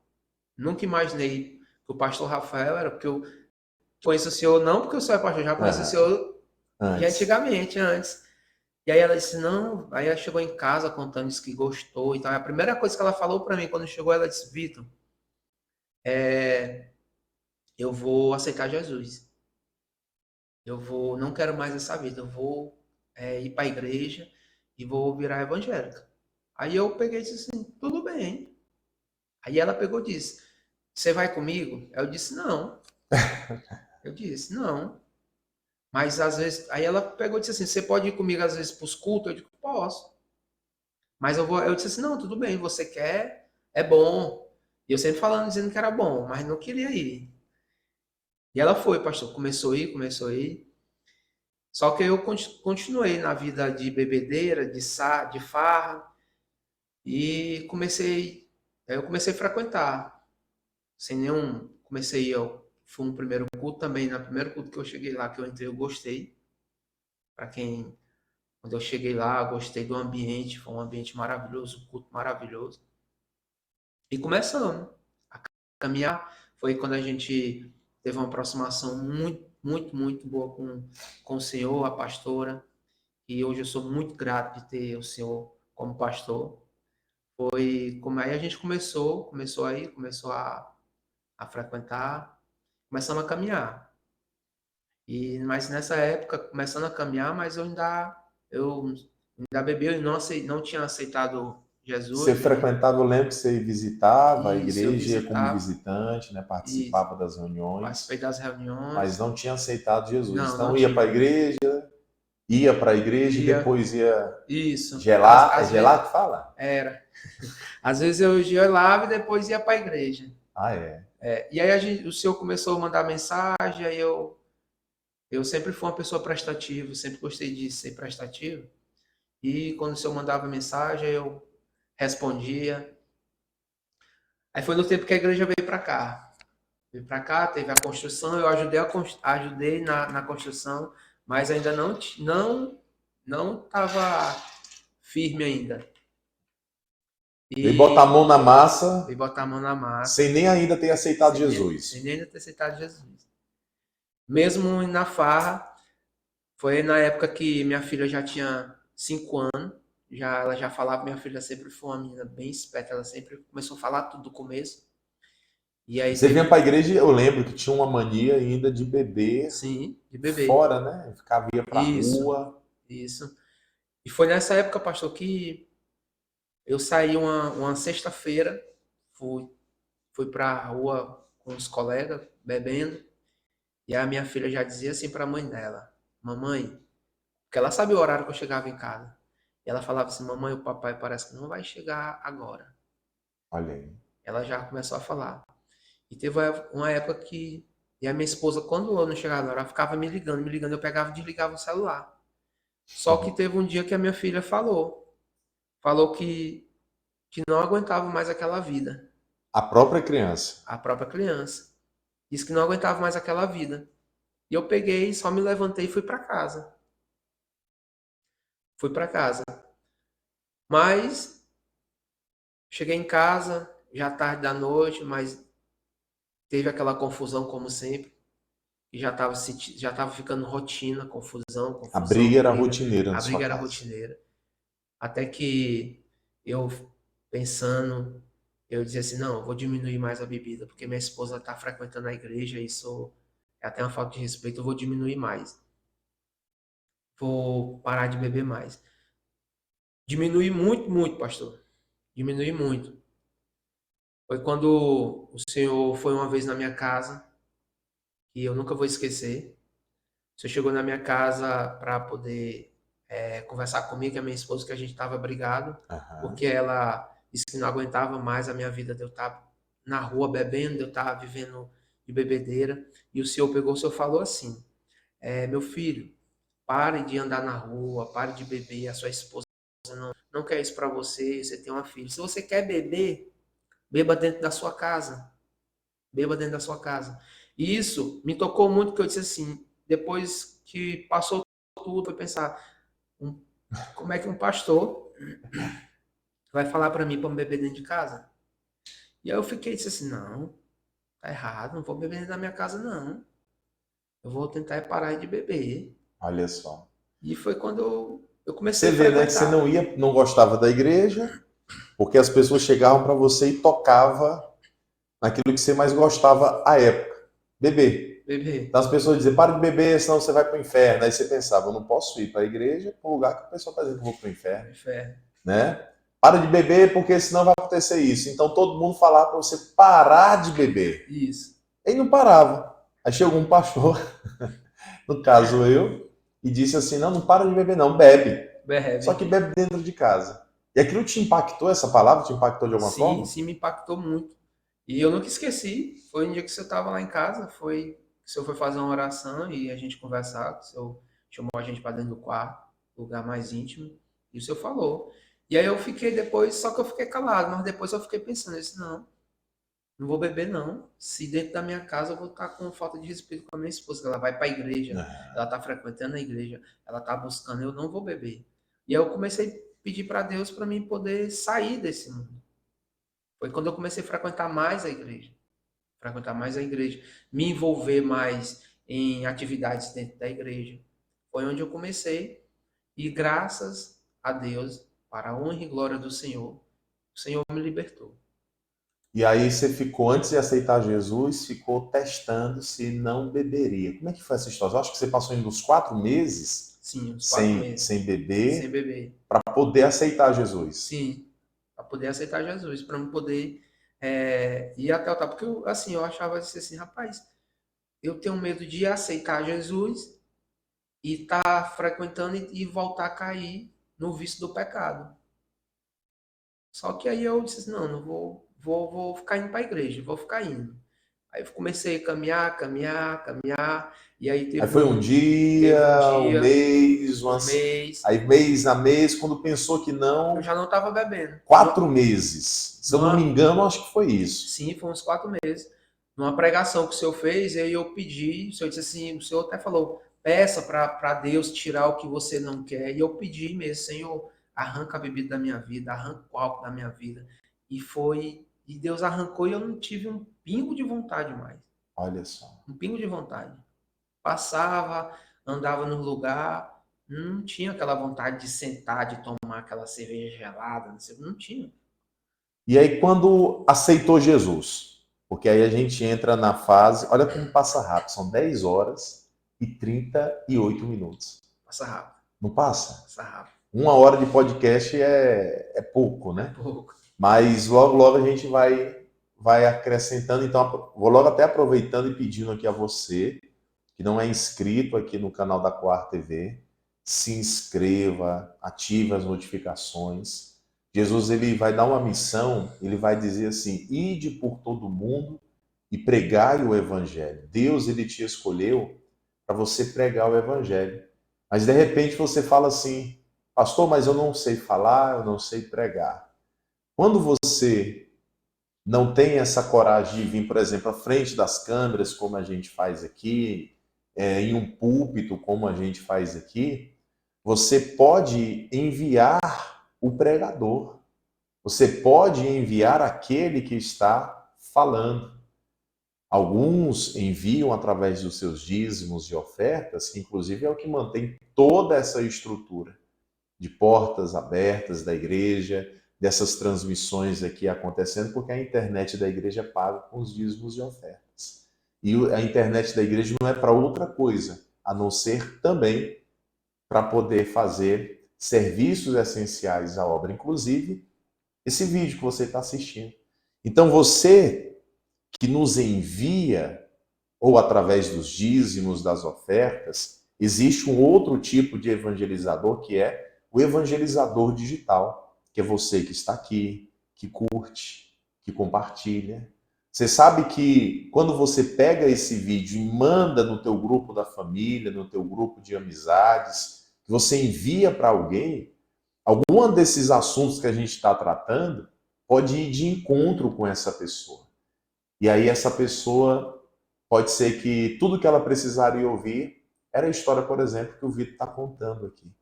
Nunca imaginei que o pastor Rafael era, porque eu conheço o senhor não porque o senhor é pastor, eu já conheço o Aham. senhor de Antes. antigamente, antes. E aí ela disse, não, aí ela chegou em casa contando isso que gostou e tal. E a primeira coisa que ela falou para mim quando chegou, ela disse, Vitor, eu vou aceitar Jesus. Eu vou, não quero mais essa vida, eu vou ir para a igreja e vou virar evangélica. Aí eu peguei e disse assim, tudo bem. Aí ela pegou e disse, você vai comigo? Aí eu disse, não. Eu disse, não. Mas às vezes, aí ela pegou e disse assim, você pode ir comigo às vezes para os cultos? Eu digo, posso. Mas eu disse assim, não, tudo bem, você quer, é bom. E eu sempre falando, dizendo que era bom, mas não queria ir. E ela foi, pastor, começou a ir, começou a ir. Só que eu continuei na vida de bebedeira, de farra, e eu comecei a frequentar, sem nenhum, eu fui um primeiro culto também, na primeiro culto que eu cheguei lá, que eu entrei, eu gostei. Para quem, quando eu cheguei lá, eu gostei do ambiente, foi um ambiente maravilhoso, um culto maravilhoso. E começamos a caminhar, foi quando a gente teve uma aproximação muito boa com o Senhor, a pastora, e hoje eu sou muito grato de ter o Senhor como pastor. Foi como aí a gente começou a frequentar, começamos a caminhar. Mas nessa época, começando a caminhar, mas eu ainda bebi, eu não tinha aceitado Você Jesus, frequentava, eu lembro que você visitava a isso, eu igreja como visitava, visitante, né? e Participava das participei reuniões, das mas reuniões. não tinha aceitado Jesus. Não, não Então ia para a tinha. igreja, ia para a igreja e Ia, depois ia isso. gelar. É Às gelar vezes que fala? era. Às vezes eu ia lá e depois ia para a igreja. Ah, é. E aí o senhor começou a mandar mensagem, aí eu sempre fui uma pessoa prestativa, sempre gostei de ser prestativo. E quando o senhor mandava mensagem, eu respondia. Aí foi no tempo que a igreja veio para cá. Veio para cá, teve a construção, eu ajudei na construção, mas ainda não estava firme ainda. Veio botar a E mão na massa veio botar a mão na massa, sem nem ainda ter aceitado sem Jesus. nem ter aceitado Jesus. Mesmo na farra, foi na época que minha filha já tinha 5 anos, ela já falava, minha filha sempre foi uma menina bem esperta, ela sempre começou a falar tudo do começo. E aí Você vinha teve, para a igreja, eu lembro que tinha uma mania ainda de beber sim, de bebê. fora, né? Ficava, ia para a Isso, rua. isso. E foi nessa época, pastor, que eu saí uma sexta-feira, fui para a rua com os colegas, bebendo, e a minha filha já dizia assim para a mãe dela, mamãe, porque ela sabia o horário que eu chegava em casa. E ela falava assim, mamãe, o papai parece que não vai chegar agora. Olha aí. Ela já começou a falar. E teve uma época que, e a minha esposa, quando eu não chegava na hora, ela ficava me ligando, eu pegava e desligava o celular. Só que teve um dia que a minha filha falou que não aguentava mais aquela vida, A própria criança. a própria criança. Disse que não aguentava mais aquela vida. E eu peguei, só me levantei e fui para casa. Fui para casa. Mas cheguei em casa, já tarde da noite, mas teve aquela confusão como sempre. E já estava ficando rotina, A briga era briga. rotineira na A sua briga era casa. rotineira. Até que eu, pensando, eu dizia assim, não, eu vou diminuir mais a bebida, porque minha esposa está frequentando a igreja, isso é até uma falta de respeito, eu vou diminuir mais. Vou parar de beber mais. Diminui muito, pastor. Diminui muito. Foi quando o senhor foi uma vez na minha casa, e eu nunca vou esquecer. O senhor chegou na minha casa para poder conversar comigo e a minha esposa, que a gente estava brigado, Aham. porque ela disse que não aguentava mais a minha vida de eu estar na rua bebendo, de eu estar vivendo de bebedeira. E o senhor falou assim: meu filho, pare de andar na rua, pare de beber, a sua esposa não quer isso para você, você tem uma filha. Se você quer beber, beba dentro da sua casa. Beba dentro da sua casa. E isso me tocou muito, porque eu disse assim, depois que passou tudo, foi pensar, como é que um pastor vai falar para mim para me beber dentro de casa? E aí eu fiquei, disse assim, não, tá errado, não vou beber dentro da minha casa, não. Eu vou tentar parar de beber. Olha só. E foi quando eu comecei Você a vê, né, que você não frequentar. ia, não gostava da igreja, porque as pessoas chegavam para você e tocava naquilo que você mais gostava à época, beber. Beber. Então as pessoas diziam, para de beber, senão você vai para o inferno. Aí você pensava, eu não posso ir para a igreja para o lugar que o pessoal está dizendo que eu vou para o inferno, Inferno. né? Para de beber porque senão vai acontecer isso. Então todo mundo falava para você parar de beber. Isso. Ele não parava. Aí chegou um pastor, no caso eu, e disse assim, não, não para de beber não, bebe. Só que Bebe. bebe dentro de casa. E aquilo te impactou, essa palavra te impactou de alguma Sim, forma? sim, me impactou muito. E eu nunca esqueci. Foi um dia que você estava lá em casa, foi que o senhor foi fazer uma oração e a gente conversar, que o senhor chamou a gente para dentro do quarto, lugar mais íntimo, e o senhor falou. E aí eu fiquei depois, só que eu fiquei calado, mas depois eu fiquei pensando, eu disse, não, não vou beber não. Se dentro da minha casa eu vou estar com falta de respeito com a minha esposa, que ela vai para a igreja, ela está frequentando a igreja, ela está buscando, eu não vou beber. E aí eu comecei a pedir para Deus para mim poder sair desse mundo. Foi quando eu comecei a frequentar mais a igreja, me envolver mais em atividades dentro da igreja. Foi onde eu comecei e graças a Deus, para a honra e glória do Senhor, o Senhor me libertou. E aí você ficou, antes de aceitar Jesus, ficou testando se não beberia. Como é que foi essa história? Eu acho que você passou uns 4 meses Sim, uns 4 meses sem sem beber beber. para poder aceitar Jesus. Sim, para poder aceitar Jesus, para eu poder ir até o tal. Porque eu, assim, eu achava assim, rapaz, eu tenho medo de aceitar Jesus e tá frequentando e voltar a cair no vício do pecado. Só que aí eu disse assim, não, não vou ficar indo para a igreja, vou ficar indo. Aí eu comecei a caminhar, e aí Aí foi um teve um dia, um dia, mês, um mês, aí mês a mês, quando pensou que eu não, já não estava bebendo. 4 meses. Se eu não me Numa, engano, acho que foi isso. sim, foi uns 4 meses. Numa pregação que o senhor fez, aí eu pedi, o senhor disse assim, o senhor até falou, peça para Deus tirar o que você não quer. E eu pedi mesmo, Senhor, arranca a bebida da minha vida, arranca o álcool da minha vida. E Deus arrancou e eu não tive um pingo de vontade mais. Olha só. Um pingo de vontade. Passava, andava no lugar, não tinha aquela vontade de sentar, de tomar aquela cerveja gelada, não tinha. E aí, quando aceitou Jesus, porque aí a gente entra na fase, olha como passa rápido, são 10 horas e 38 minutos. Passa rápido, Não passa? passa rápido. 1 hora de podcast é pouco, É né? pouco. Mas logo, logo a gente vai acrescentando. Então, vou logo até aproveitando e pedindo aqui a você, que não é inscrito aqui no canal da Coar TV, se inscreva, ative as notificações. Jesus ele vai dar uma missão, ele vai dizer assim: ide por todo mundo e pregai o evangelho. Deus ele te escolheu para você pregar o evangelho. Mas de repente você fala assim: pastor, mas eu não sei falar, eu não sei pregar. Quando você não tem essa coragem de vir, por exemplo, à frente das câmeras, como a gente faz aqui, em um púlpito, como a gente faz aqui, você pode enviar o pregador. Você pode enviar aquele que está falando. Alguns enviam através dos seus dízimos e ofertas, que inclusive é o que mantém toda essa estrutura de portas abertas da igreja, dessas transmissões aqui acontecendo, porque a internet da igreja é paga com os dízimos e ofertas. E a internet da igreja não é para outra coisa, a não ser também para poder fazer serviços essenciais à obra, inclusive esse vídeo que você está assistindo. Então você que nos envia, ou através dos dízimos, das ofertas, existe um outro tipo de evangelizador que é o evangelizador digital, que é você que está aqui, que curte, que compartilha. Você sabe que quando você pega esse vídeo e manda no teu grupo da família, no teu grupo de amizades, que você envia para alguém, algum desses assuntos que a gente está tratando pode ir de encontro com essa pessoa. E aí essa pessoa pode ser que tudo que ela precisaria ouvir era a história, por exemplo, que o Vitor está contando aqui.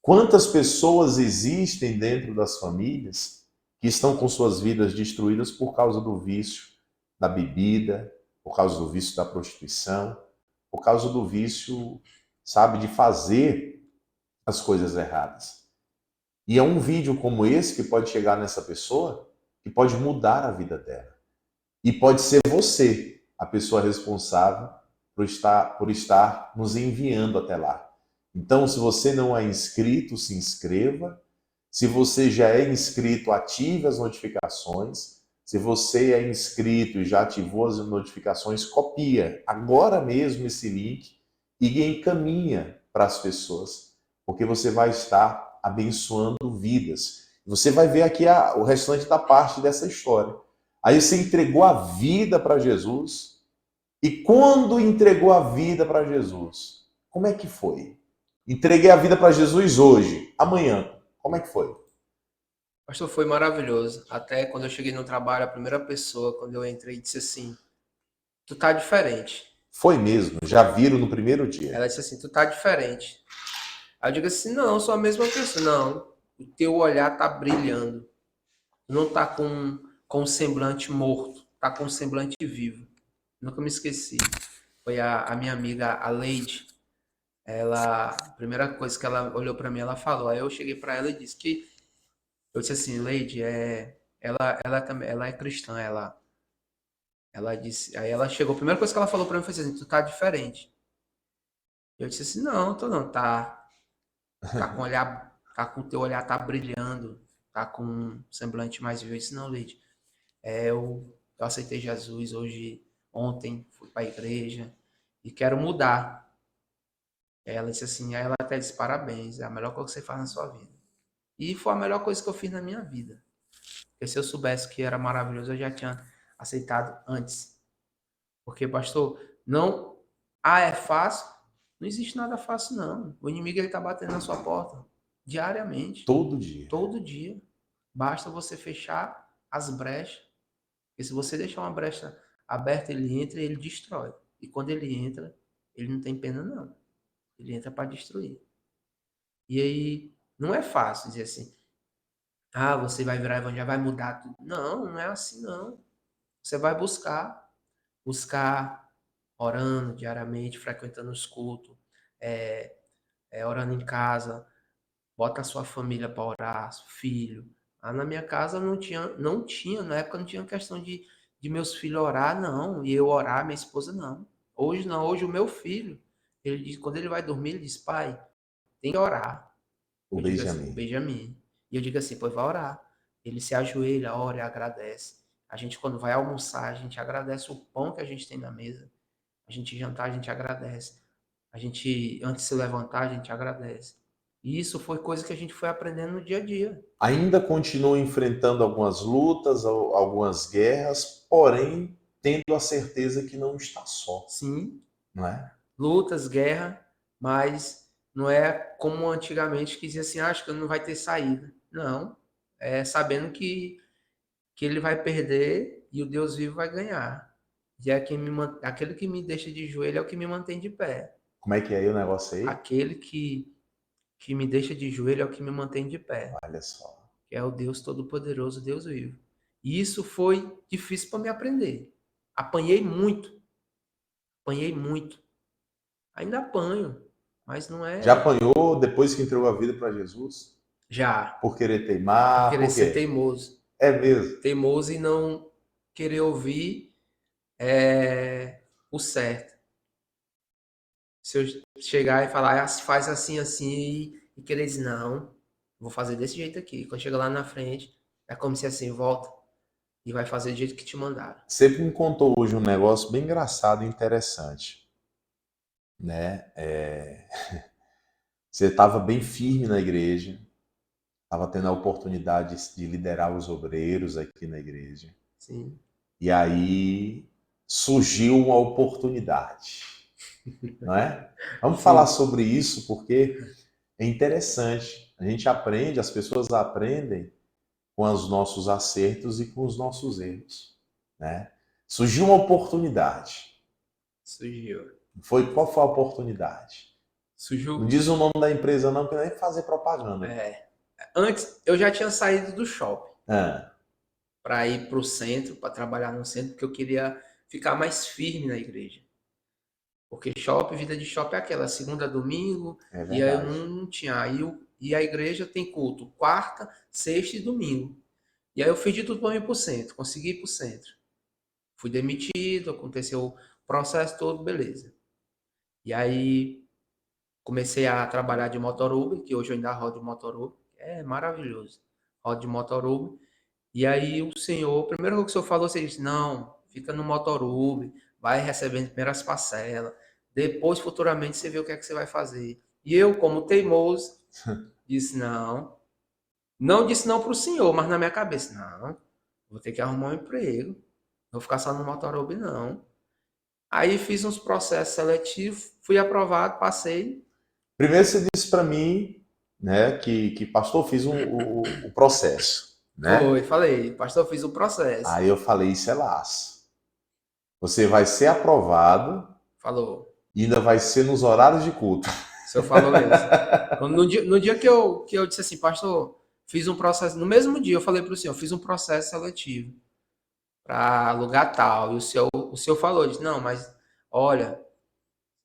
Quantas pessoas existem dentro das famílias que estão com suas vidas destruídas por causa do vício da bebida, por causa do vício da prostituição, por causa do vício, sabe, de fazer as coisas erradas. E é um vídeo como esse que pode chegar nessa pessoa, que pode mudar a vida dela. E pode ser você a pessoa responsável por estar nos enviando até lá. Então, se você não é inscrito, se inscreva. Se você já é inscrito, ative as notificações. Se você é inscrito e já ativou as notificações, copia agora mesmo esse link e encaminha para as pessoas, porque você vai estar abençoando vidas. Você vai ver aqui o restante da parte dessa história. Aí você entregou a vida para Jesus. E quando entregou a vida para Jesus, como é que foi? Entreguei a vida para Jesus hoje, amanhã. Como é que foi? Pastor, foi maravilhoso. Até quando eu cheguei no trabalho, a primeira pessoa, quando eu entrei, disse assim: tu tá diferente. Foi mesmo, já viram no primeiro dia. Ela disse assim: tu tá diferente. Aí eu digo assim: não, eu sou a mesma pessoa. Não, o teu olhar tá brilhando. Não tá com um semblante morto, tá com um semblante vivo. Nunca me esqueci. Foi a minha amiga, a Leide. Ela, a primeira coisa que ela olhou para mim, ela falou. Aí eu cheguei para ela e disse que, eu disse assim: Leide, ela é cristã, ela disse, aí ela chegou, a primeira coisa que ela falou para mim foi assim: tu tá diferente. Eu disse assim: não, tô não, tá com olhar, tá com o teu olhar tá brilhando, tá com um semblante mais vivo. Eu disse: não, Leide, eu aceitei Jesus hoje, ontem fui para a igreja e quero mudar. Aí ela disse assim, aí ela até disse: parabéns, é a melhor coisa que você faz na sua vida. E foi a melhor coisa que eu fiz na minha vida. Porque se eu soubesse que era maravilhoso, eu já tinha aceitado antes. Porque, pastor, não. Ah, é fácil? Não existe nada fácil, não. O inimigo ele tá batendo na sua porta diariamente, Todo dia. todo dia. Basta você fechar as brechas. Porque se você deixar uma brecha aberta, ele entra e ele destrói. E quando ele entra, ele não tem pena, não. Ele entra para destruir. E aí, não é fácil dizer assim: ah, você vai virar evangélico, vai mudar tudo. Não, não é assim, não. Você vai buscar orando diariamente, frequentando os cultos, é, orando em casa, bota a sua família para orar, filho. Ah, na minha casa não tinha, na época não tinha questão de meus filhos orar, não, e eu orar, minha esposa não. Hoje não, hoje o meu filho, ele diz, quando ele vai dormir, ele diz: pai, tem que orar. O Eu digo assim, o Benjamin. Benjamin. E eu digo assim: pois vai orar. Ele se ajoelha, ora e agradece. A gente, quando vai almoçar, a gente agradece o pão que a gente tem na mesa. A gente jantar, a gente agradece. A gente, antes de se levantar, a gente agradece. E isso foi coisa que a gente foi aprendendo no dia a dia. Ainda continua enfrentando algumas lutas, algumas guerras, porém tendo a certeza que não está só, Sim, não é? lutas, guerra, mas não é como antigamente que dizia assim: ah, acho que não vai ter saída. Não, é sabendo que ele vai perder e o Deus vivo vai ganhar. E é aquele que me deixa de joelho é o que me mantém de pé. Como é que é aí o negócio aí? Aquele que me deixa de joelho é o que me mantém de pé, Olha só. que é o Deus Todo-Poderoso, Deus vivo. E isso foi difícil para me aprender. Apanhei muito, apanhei muito. Ainda apanho, mas não Já é apanhou depois que entregou a vida para Jesus? já, Por querer por teimar? querer Por ser quê? teimoso. É mesmo. Teimoso e não querer ouvir o certo. Se eu chegar e falar: "Ah, faz assim, assim", e querer dizer: não, vou fazer desse jeito aqui. Quando chega lá na frente, é como se assim: volta e vai fazer do jeito que te mandaram. Você me contou hoje um negócio bem engraçado e interessante, né? Você estava bem firme na igreja, estava tendo a oportunidade de liderar os obreiros aqui na igreja. Sim, E aí surgiu uma oportunidade, não é? Vamos falar Sim, sobre isso porque é interessante. A gente aprende, as pessoas aprendem com os nossos acertos e com os nossos erros, né? Surgiu uma oportunidade. surgiu. Qual foi a oportunidade? Não Surgiu. diz o nome da empresa não, que nem fazer propaganda. É, antes, eu já tinha saído do shopping Ah, para ir para o centro, para trabalhar no centro, porque eu queria ficar mais firme na igreja. Porque shopping, vida de shopping é aquela, segunda a domingo, é e aí eu verdade. não tinha. E a igreja tem culto quarta, sexta e domingo. E aí eu fiz de tudo para ir para o centro, consegui ir para o centro. Fui demitido, aconteceu o processo todo, beleza. E aí comecei a trabalhar de motoruber, que hoje eu ainda rodo de motoruber. É maravilhoso. Rodo de motoruber. E aí o senhor, a primeira coisa que o senhor falou, você disse, não, fica no motoruber, vai recebendo primeiras parcelas, depois futuramente você vê o que é que você vai fazer. E eu, como teimoso, disse, não. Não disse não para o senhor, mas na minha cabeça, não, vou ter que arrumar um emprego. Não vou ficar só no motoruber, não. Aí fiz uns processos seletivos, fui aprovado, passei. Primeiro você disse para mim, né, que pastor, fiz o processo, né? Foi, falei, pastor, fiz o processo. Aí eu falei, isso é laço. Você vai ser aprovado Falou. e ainda vai ser nos horários de culto. O senhor falou isso. No dia que eu disse assim, pastor, fiz um processo. No mesmo dia eu falei para o senhor, fiz um processo seletivo para lugar tal. E o senhor falou, disse, não, mas olha,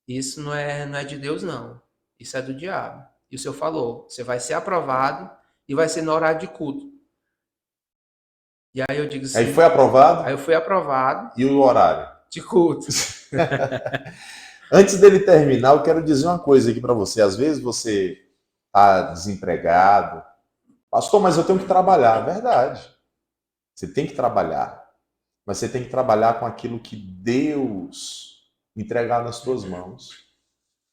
isso não é de Deus, não. Isso é do diabo. E o senhor falou, você vai ser aprovado e vai ser no horário de culto. E aí eu digo Aí foi assim, aí aprovado eu fui aprovado e o horário. de culto. Antes dele terminar, eu quero dizer uma coisa aqui para você. Às vezes você está desempregado. Pastor, mas eu tenho que trabalhar. Verdade. Você tem que trabalhar. Mas você tem que trabalhar com aquilo que Deus entregar nas tuas mãos.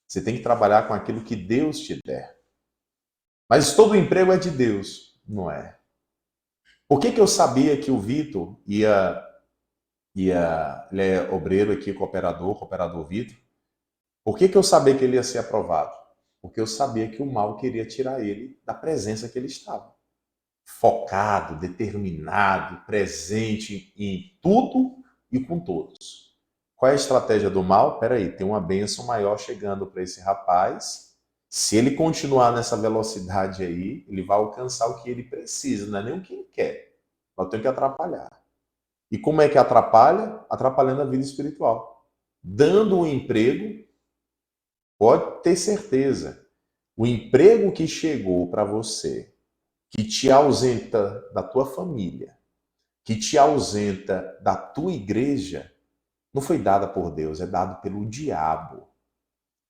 Você tem que trabalhar com aquilo que Deus te der. Mas todo emprego é de Deus, não é? Por que eu sabia que o Vitor ele é obreiro aqui, cooperador Vitor? Por que eu sabia que ele ia ser aprovado? Porque eu sabia que o mal queria tirar ele da presença que ele estava. Focado, determinado, presente em tudo e com todos. Qual é a estratégia do mal? Peraí, tem uma bênção maior chegando para esse rapaz. Se ele continuar nessa velocidade aí, ele vai alcançar o que ele precisa, não é nem o que ele quer. Eu tenho que atrapalhar. E como é que atrapalha? Atrapalhando a vida espiritual. Dando um emprego, pode ter certeza. O emprego que chegou para você, que te ausenta da tua família, que te ausenta da tua igreja, não foi dada por Deus, é dado pelo diabo.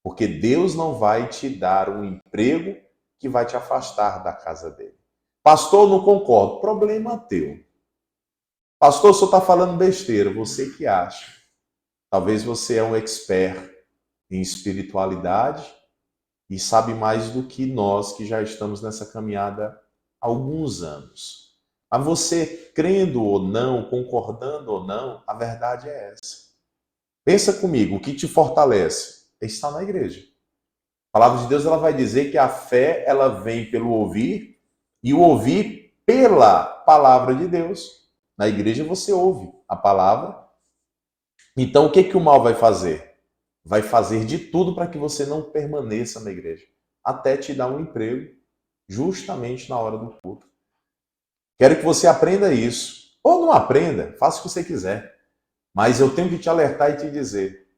Porque Deus não vai te dar um emprego que vai te afastar da casa dele. Pastor, não concordo. Problema teu. Pastor, o senhor está falando besteira. Você que acha. Talvez você é um expert em espiritualidade e sabe mais do que nós que já estamos nessa caminhada há alguns anos. Mas você, crendo ou não, concordando ou não, a verdade é essa. Pensa comigo, o que te fortalece é estar na igreja. A palavra de Deus ela vai dizer que a fé ela vem pelo ouvir e o ouvir pela palavra de Deus. Na igreja você ouve a palavra. Então o que que o mal vai fazer? Vai fazer de tudo para que você não permaneça na igreja, até te dar um emprego justamente na hora do culto. Quero que você aprenda isso. Ou não aprenda, faça o que você quiser. Mas eu tenho que te alertar e te dizer: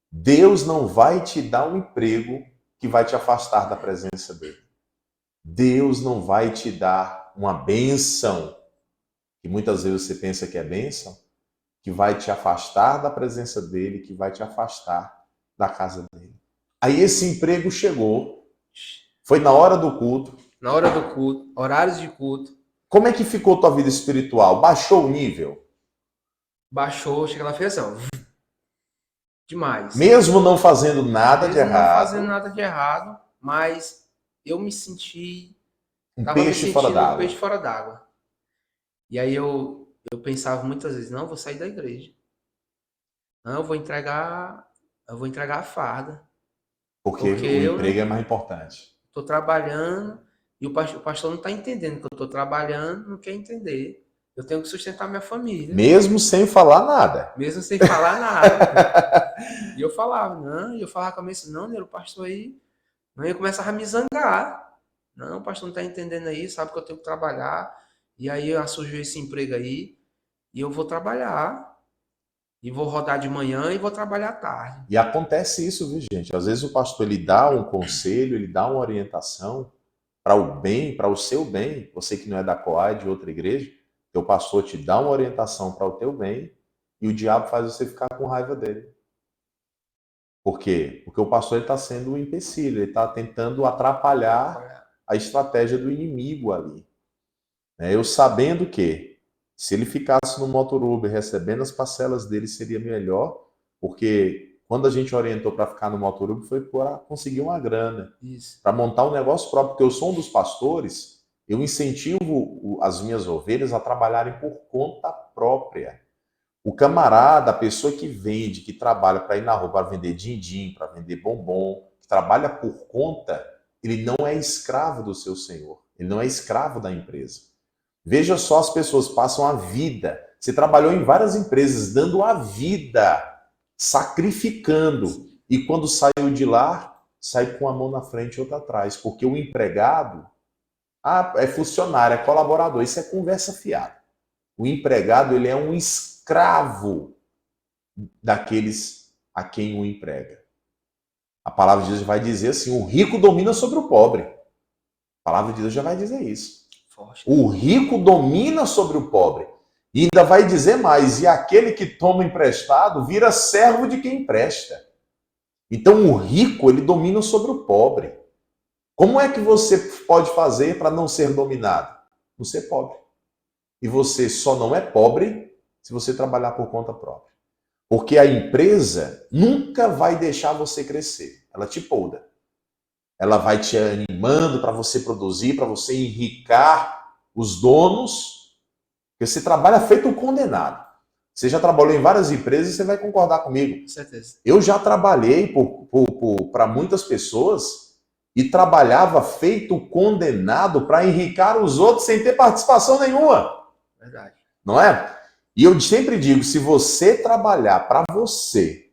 Deus não vai te dar um emprego que vai te afastar da presença dele. Deus não vai te dar uma bênção, que muitas vezes você pensa que é bênção, que vai te afastar da presença dele, que vai te afastar da casa dele. Aí esse emprego chegou, foi na hora do culto. Na hora do culto, horários de culto, Como é que ficou tua vida espiritual? Baixou o nível? baixou, chega lá e fez assim, ó, demais. Mesmo não fazendo nada de Mesmo não fazendo errado, nada de errado, mas eu me senti, um tava me peixe fora sentindo um peixe d'água. fora d'água. E aí eu eu pensava muitas vezes, não, eu vou sair da igreja. Não, eu vou entregar a farda. Porque Porque o eu emprego é não mais importante. estou trabalhando e o pastor não está entendendo que eu estou trabalhando, não quer entender. Eu tenho que sustentar minha família, Mesmo sem falar nada. mesmo sem falar nada. E eu falava, não, e eu falava com a minha não, o pastor aí, não, eu começava a me zangar. Não, o pastor não está entendendo aí, sabe que eu tenho que trabalhar. E aí surgiu esse emprego aí, e eu vou trabalhar. E vou rodar de manhã e vou trabalhar à tarde. E acontece isso, viu, gente? Às vezes o pastor ele dá um conselho, ele dá uma orientação para o bem, para o seu bem. Você que não é da Coa, é de outra igreja, teu pastor te dá uma orientação para o teu bem e o diabo faz você ficar com raiva dele. Por quê? Porque o pastor está sendo um empecilho, ele está tentando atrapalhar a estratégia do inimigo ali. Eu sabendo que se ele ficasse no Motoruber recebendo as parcelas dele seria melhor, porque quando a gente orientou para ficar no Motoruber foi para conseguir uma grana, Isso. para montar um negócio próprio, porque eu sou um dos pastores, eu incentivo as minhas ovelhas a trabalharem por conta própria. O camarada, a pessoa que vende, que trabalha para ir na rua para vender din-din, para vender bombom, que trabalha por conta, ele não é escravo do seu senhor, ele não é escravo da empresa. Veja só, as pessoas passam a vida. Você trabalhou em várias empresas, dando a vida, sacrificando. E quando saiu de lá, sai com a mão na frente e outra atrás. Porque o empregado é funcionário, é colaborador. Isso é conversa fiada. O empregado, ele é um escravo daqueles a quem o emprega. A palavra de Deus vai dizer assim: o rico domina sobre o pobre. A palavra de Deus já vai dizer isso. Forte. O rico domina sobre o pobre. E ainda vai dizer mais: e aquele que toma emprestado vira servo de quem empresta. Então o rico, ele domina sobre o pobre. Como é que você pode fazer para não ser dominado? Não ser pobre. E você só não é pobre se você trabalhar por conta própria. Porque a empresa nunca vai deixar você crescer. Ela te poda. Ela vai te animando para você produzir, para você enricar os donos, porque você trabalha feito um condenado. Você já trabalhou em várias empresas e você vai concordar comigo. Com certeza. Eu já trabalhei para muitas pessoas e trabalhava feito condenado para enricar os outros sem ter participação nenhuma. Verdade. Não é? E eu sempre digo, se você trabalhar para você,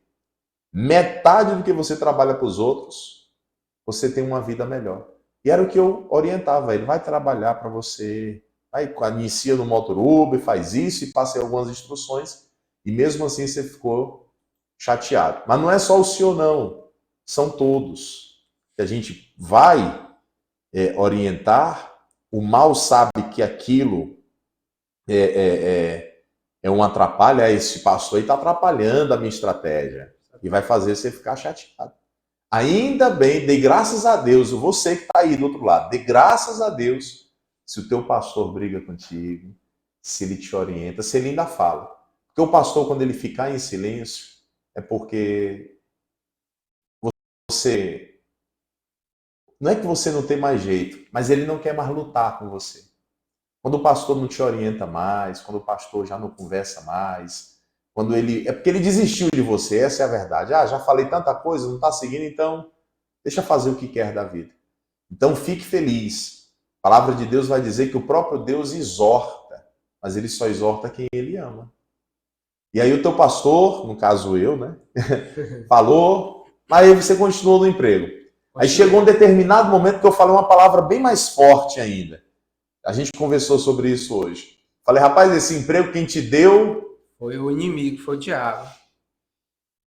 metade do que você trabalha para os outros, você tem uma vida melhor. E era o que eu orientava ele, vai trabalhar para você, vai, inicia no Motoruber, faz isso e passei algumas instruções, e mesmo assim você ficou chateado. Mas não é só o senhor não, são todos. Que a gente vai orientar, o mal sabe que aquilo é um atrapalho, esse pastor aí está atrapalhando a minha estratégia, e vai fazer você ficar chateado. Ainda bem, dê graças a Deus, você que está aí do outro lado, dê graças a Deus se o teu pastor briga contigo, se ele te orienta, se ele ainda fala. Porque o pastor, quando ele ficar em silêncio, é porque você... Não é que você não tem mais jeito, mas ele não quer mais lutar com você. Quando o pastor não te orienta mais, quando o pastor já não conversa mais, quando ele... É porque ele desistiu de você, essa é a verdade. Já falei tanta coisa, não está seguindo, então deixa fazer o que quer da vida. Então fique feliz. A palavra de Deus vai dizer que o próprio Deus exorta, mas ele só exorta quem ele ama. E aí o teu pastor, no caso eu, né, falou, mas aí você continuou no emprego. Aí chegou um determinado momento que eu falei uma palavra bem mais forte ainda. A gente conversou sobre isso hoje. Falei, rapaz, esse emprego quem te deu... Foi o inimigo, foi o diabo.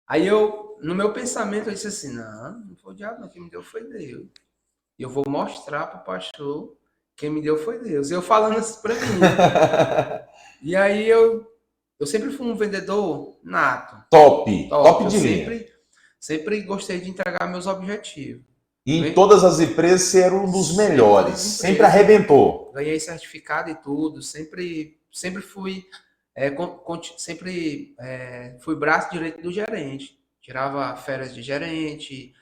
Aí eu, no meu pensamento, eu disse assim, não foi o diabo não, quem me deu foi Deus. E eu vou mostrar para o pastor quem me deu foi Deus. Eu falando isso para mim. E aí eu sempre fui um vendedor nato. Top Eu de linha. sempre gostei de entregar meus objetivos. E em todas as empresas você era um dos melhores. Sempre arrebentou. Ganhei certificado e tudo. Sempre fui fui braço direito do gerente. Tirava férias de gerente,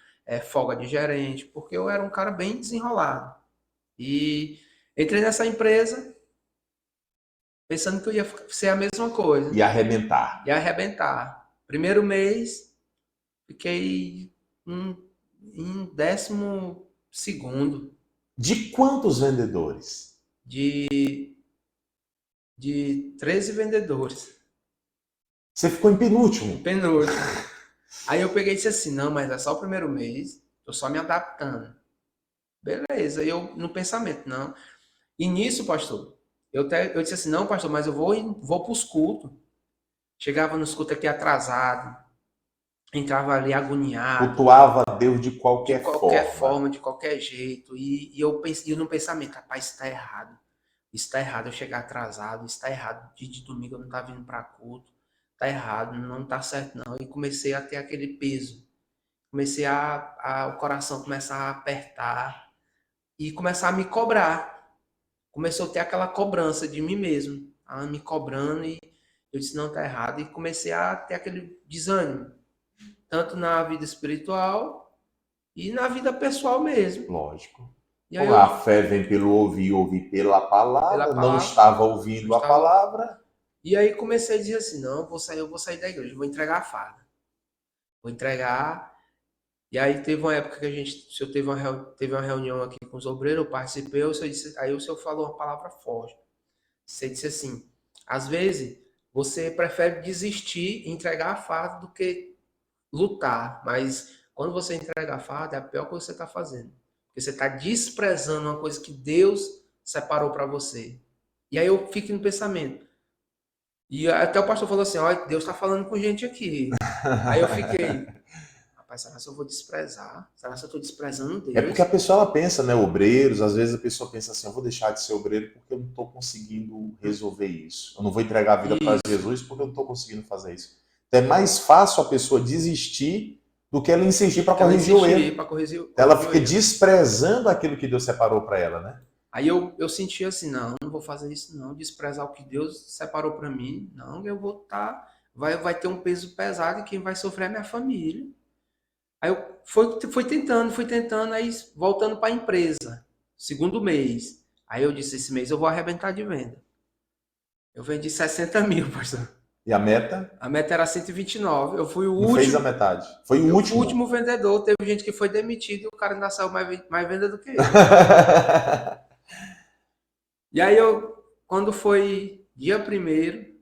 folga de gerente, porque eu era um cara bem desenrolado. E entrei nessa empresa pensando que eu ia ser a mesma coisa. E arrebentar. Ia arrebentar. Primeiro mês, fiquei em 12º. De quantos vendedores? De 13 vendedores. Você ficou em penúltimo. Penúltimo. Aí eu peguei e disse assim, não, mas é só o primeiro mês, tô só me adaptando. Beleza, eu no pensamento, não. E nisso, pastor, eu disse assim, não, pastor, mas eu vou para os cultos. Chegava nos cultos aqui atrasado, entrava ali agoniado, Cultuava a Deus de de qualquer qualquer forma. forma, de qualquer jeito. E eu pensei no pensamento, rapaz, isso tá errado. Isso tá errado eu chegar atrasado, isso tá errado de domingo eu não tá vindo para culto. Tá errado, não tá certo não. E comecei a ter aquele peso. Comecei o coração começar a apertar e começar a me cobrar. Começou a ter aquela cobrança de mim mesmo, me cobrando e eu disse, não, tá errado. E comecei a ter aquele desânimo, tanto na vida espiritual e na vida pessoal mesmo. Lógico. E aí A fé vem pelo ouvir, ouvir pela palavra. Não estava ouvindo a palavra. E aí comecei a dizer assim, não, eu vou sair da igreja, vou entregar a farda. Vou entregar. E aí teve uma época que o senhor teve uma reunião aqui com os obreiros, eu participei, aí o senhor falou uma palavra forte. Você disse assim, às vezes você prefere desistir e entregar a farda do que lutar, mas quando você entrega a farda é a pior coisa que você está fazendo. Porque você está desprezando uma coisa que Deus separou para você. E aí eu fico no pensamento. E até o pastor falou assim, olha, Deus está falando com gente aqui. Aí eu fiquei, rapaz, será que eu vou desprezar? Será que eu estou desprezando Deus? É porque a pessoa ela pensa, né, obreiros, às vezes a pessoa pensa assim, eu vou deixar de ser obreiro porque eu não estou conseguindo resolver isso. Eu não vou entregar a vida para Jesus porque eu não estou conseguindo fazer isso. Então é mais fácil a pessoa desistir do que ela insistir para corrigir o erro. Ela fica desprezando aquilo que Deus separou para ela, né? Aí eu senti assim, não vou fazer isso não, desprezar o que Deus separou para mim, não, eu vou estar, vai ter um peso pesado e quem vai sofrer é minha família. Aí eu fui tentando, aí voltando para a empresa, segundo mês. Aí eu disse, esse mês eu vou arrebentar de venda. Eu vendi 60 mil, pastor. E a meta? A meta era 129. Eu fui o último. Não fez a metade. Foi o último. O último vendedor. Teve gente que foi demitido e o cara ainda saiu mais venda do que eu. E aí quando foi dia primeiro,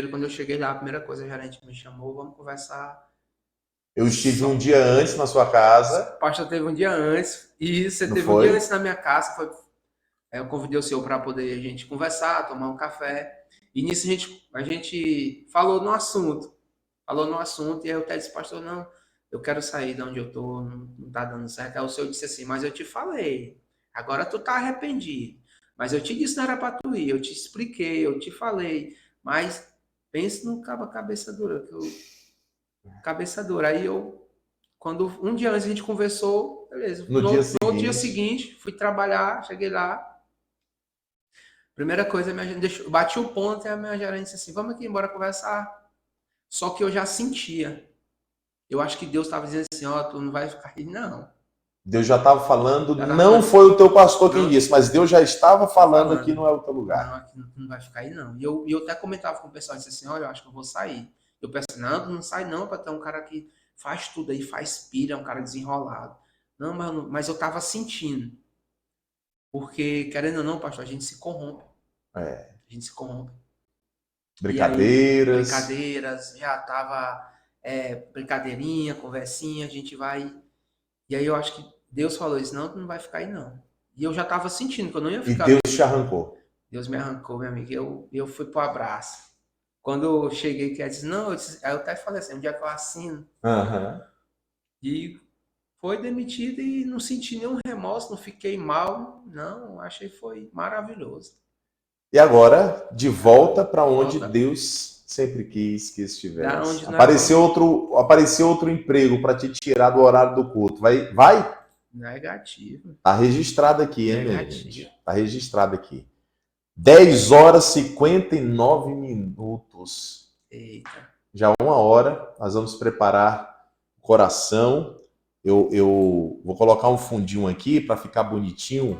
quando eu cheguei lá, a primeira coisa, o gerente me chamou, vamos conversar. Eu estive um dia antes na sua casa. O pastor teve um dia antes. E você teve um dia antes na minha casa. Eu convidei o senhor para poder a gente conversar, tomar um café. E nisso a gente falou no assunto. E aí eu até disse, pastor, não, eu quero sair de onde eu tô, não tá dando certo. Aí o senhor disse assim, mas eu te falei, agora tu tá arrependido. Mas eu te disse não era para tu ir, eu te expliquei, eu te falei. Mas pense no cabeça dura, cabeça dura. Aí quando um dia antes a gente conversou, beleza. No dia seguinte, fui trabalhar, cheguei lá. Primeira coisa, bati o ponto e a minha gerente disse assim, vamos aqui embora conversar. Só que eu já sentia. Eu acho que Deus estava dizendo assim, ó, tu não vai ficar aí, não. Deus já estava falando, não foi o teu pastor quem disse, mas Deus já estava falando que não é o teu lugar. Não, aqui não vai ficar aí, não. E eu até comentava com o pessoal, disse assim, olha, eu acho que eu vou sair. Eu pensei, não sai não, para ter um cara que faz tudo aí, faz pira, é um cara desenrolado. Não, mas eu estava sentindo. Porque, querendo ou não, pastor, a gente se corrompe. A gente se corrompe. Brincadeiras. Já tava brincadeirinha, conversinha, a gente vai... E aí eu acho que Deus falou isso, não, tu não vai ficar aí, não. E eu já tava sentindo que eu não ia ficar. E Deus te arrancou. Deus me arrancou, meu amigo. Eu fui pro abraço. Quando eu cheguei, que ela disse, não, aí eu até falei assim, um dia que eu assino. E foi demitido e não senti nenhum remorso, não fiquei mal. Não, achei que foi maravilhoso. E agora, de volta para onde Deus sempre quis que estivesse. Apareceu outro emprego para te tirar do horário do culto. Vai? Negativo. Tá registrado aqui, hein, minha gente? Tá registrado aqui. 10 horas 59 minutos. Eita. Já 1 hora, nós vamos preparar o coração. Eu vou colocar um fundinho aqui para ficar bonitinho.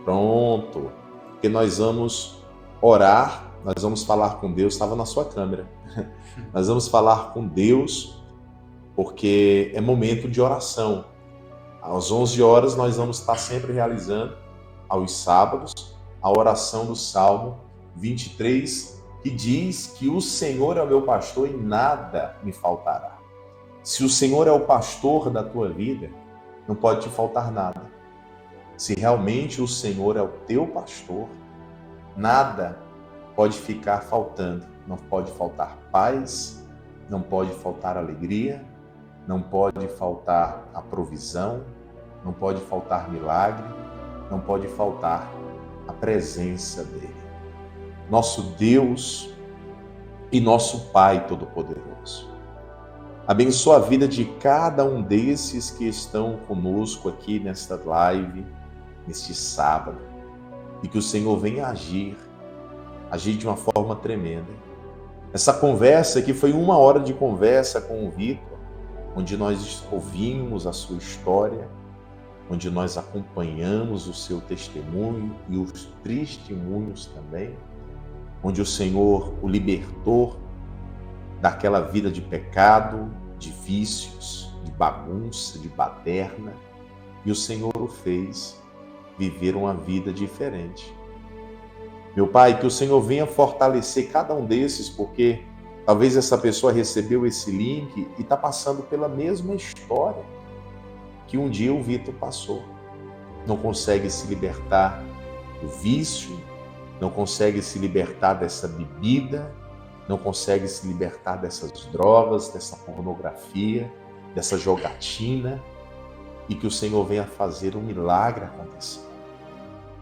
Pronto. Porque nós vamos orar, nós vamos falar com Deus, estava na sua câmera. Nós vamos falar com Deus, porque é momento de oração. Às 11 horas nós vamos estar sempre realizando, aos sábados, a oração do Salmo 23, que diz que o Senhor é o meu pastor e nada me faltará. Se o Senhor é o pastor da tua vida, não pode te faltar nada. Se realmente o Senhor é o teu pastor, nada pode ficar faltando. Não pode faltar paz, não pode faltar alegria, não pode faltar a provisão, não pode faltar milagre, não pode faltar a presença dele. Nosso Deus e nosso Pai Todo-Poderoso. Abençoa a vida de cada um desses que estão conosco aqui nesta live, neste sábado, e que o Senhor venha agir de uma forma tremenda. Essa conversa aqui foi 1 hora de conversa com o Vitor, onde nós ouvimos a sua história, onde nós acompanhamos o seu testemunho e os testemunhos também, onde o Senhor o libertou daquela vida de pecado, de vícios, de bagunça, de baderna, e o Senhor o fez viver uma vida diferente. Meu Pai, que o Senhor venha fortalecer cada um desses, porque talvez essa pessoa recebeu esse link e está passando pela mesma história que um dia o Vitor passou. Não consegue se libertar do vício, não consegue se libertar dessa bebida, não consegue se libertar dessas drogas, dessa pornografia, dessa jogatina, e que o Senhor venha fazer um milagre acontecer.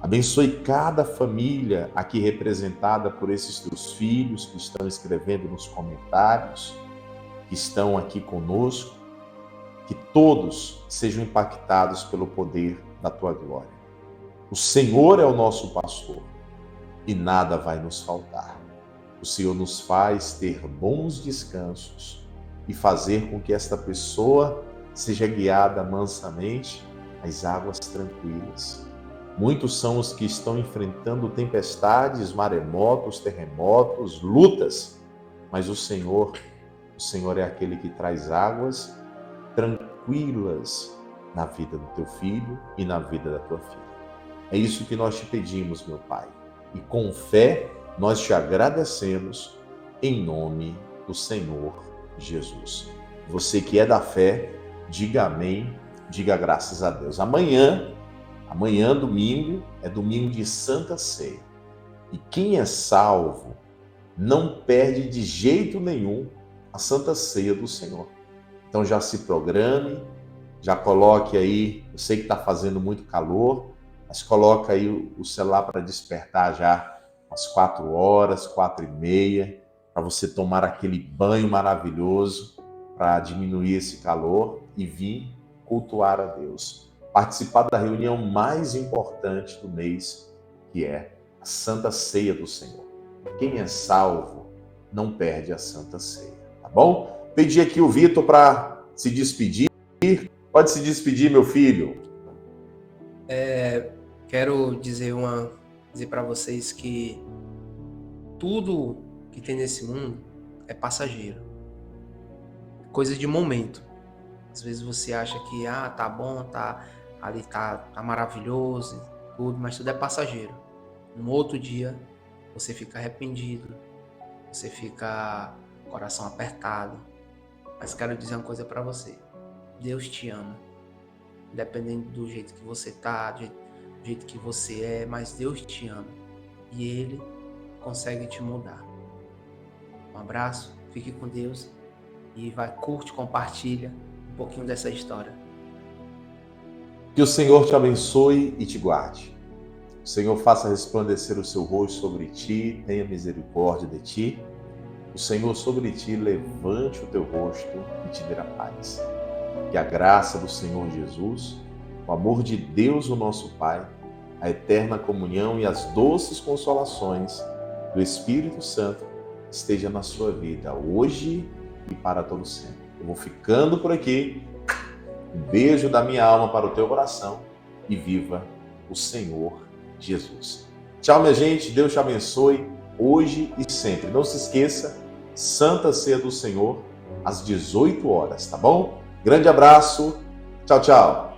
Abençoe cada família aqui representada por esses teus filhos que estão escrevendo nos comentários, que estão aqui conosco, que todos sejam impactados pelo poder da tua glória. O Senhor é o nosso pastor e nada vai nos faltar. O Senhor nos faz ter bons descansos e fazer com que esta pessoa seja guiada mansamente às águas tranquilas. Muitos são os que estão enfrentando tempestades, maremotos, terremotos, lutas, mas o Senhor é aquele que traz águas tranquilas na vida do teu filho e na vida da tua filha. É isso que nós te pedimos, meu Pai, e com fé nós te agradecemos em nome do Senhor Jesus. Você que é da fé, diga amém, diga graças a Deus. Amanhã, domingo, é domingo de Santa Ceia. E quem é salvo não perde de jeito nenhum a Santa Ceia do Senhor. Então já se programe, já coloque aí, eu sei que está fazendo muito calor, mas coloca aí o celular para despertar já às 4 horas, 4h30, para você tomar aquele banho maravilhoso para diminuir esse calor e vir cultuar a Deus. Participar da reunião mais importante do mês, que é a Santa Ceia do Senhor. Quem é salvo não perde a Santa Ceia, tá bom? Pedi aqui o Vitor para se despedir. Pode se despedir, meu filho. Quero dizer para vocês que tudo que tem nesse mundo é passageiro. Coisa de momento. Às vezes você acha que tá bom, tá ali, tá maravilhoso, tudo, mas tudo é passageiro. No outro dia você fica arrependido, você fica com o coração apertado. Mas quero dizer uma coisa para você. Deus te ama. Independente do jeito que você tá, do jeito que você é, mas Deus te ama. E Ele consegue te mudar. Um abraço, fique com Deus e curte, compartilha um pouquinho dessa história. Que o Senhor te abençoe e te guarde. O Senhor faça resplandecer o seu rosto sobre ti, tenha misericórdia de ti. O Senhor sobre ti levante o teu rosto e te dê a paz. Que a graça do Senhor Jesus, o amor de Deus, o nosso Pai, a eterna comunhão e as doces consolações do Espírito Santo esteja na sua vida, hoje e para todo sempre. Eu vou ficando por aqui. Um beijo da minha alma para o teu coração e viva o Senhor Jesus. Tchau, minha gente. Deus te abençoe hoje e sempre. Não se esqueça, Santa Ceia do Senhor, às 18 horas, tá bom? Grande abraço. Tchau, tchau.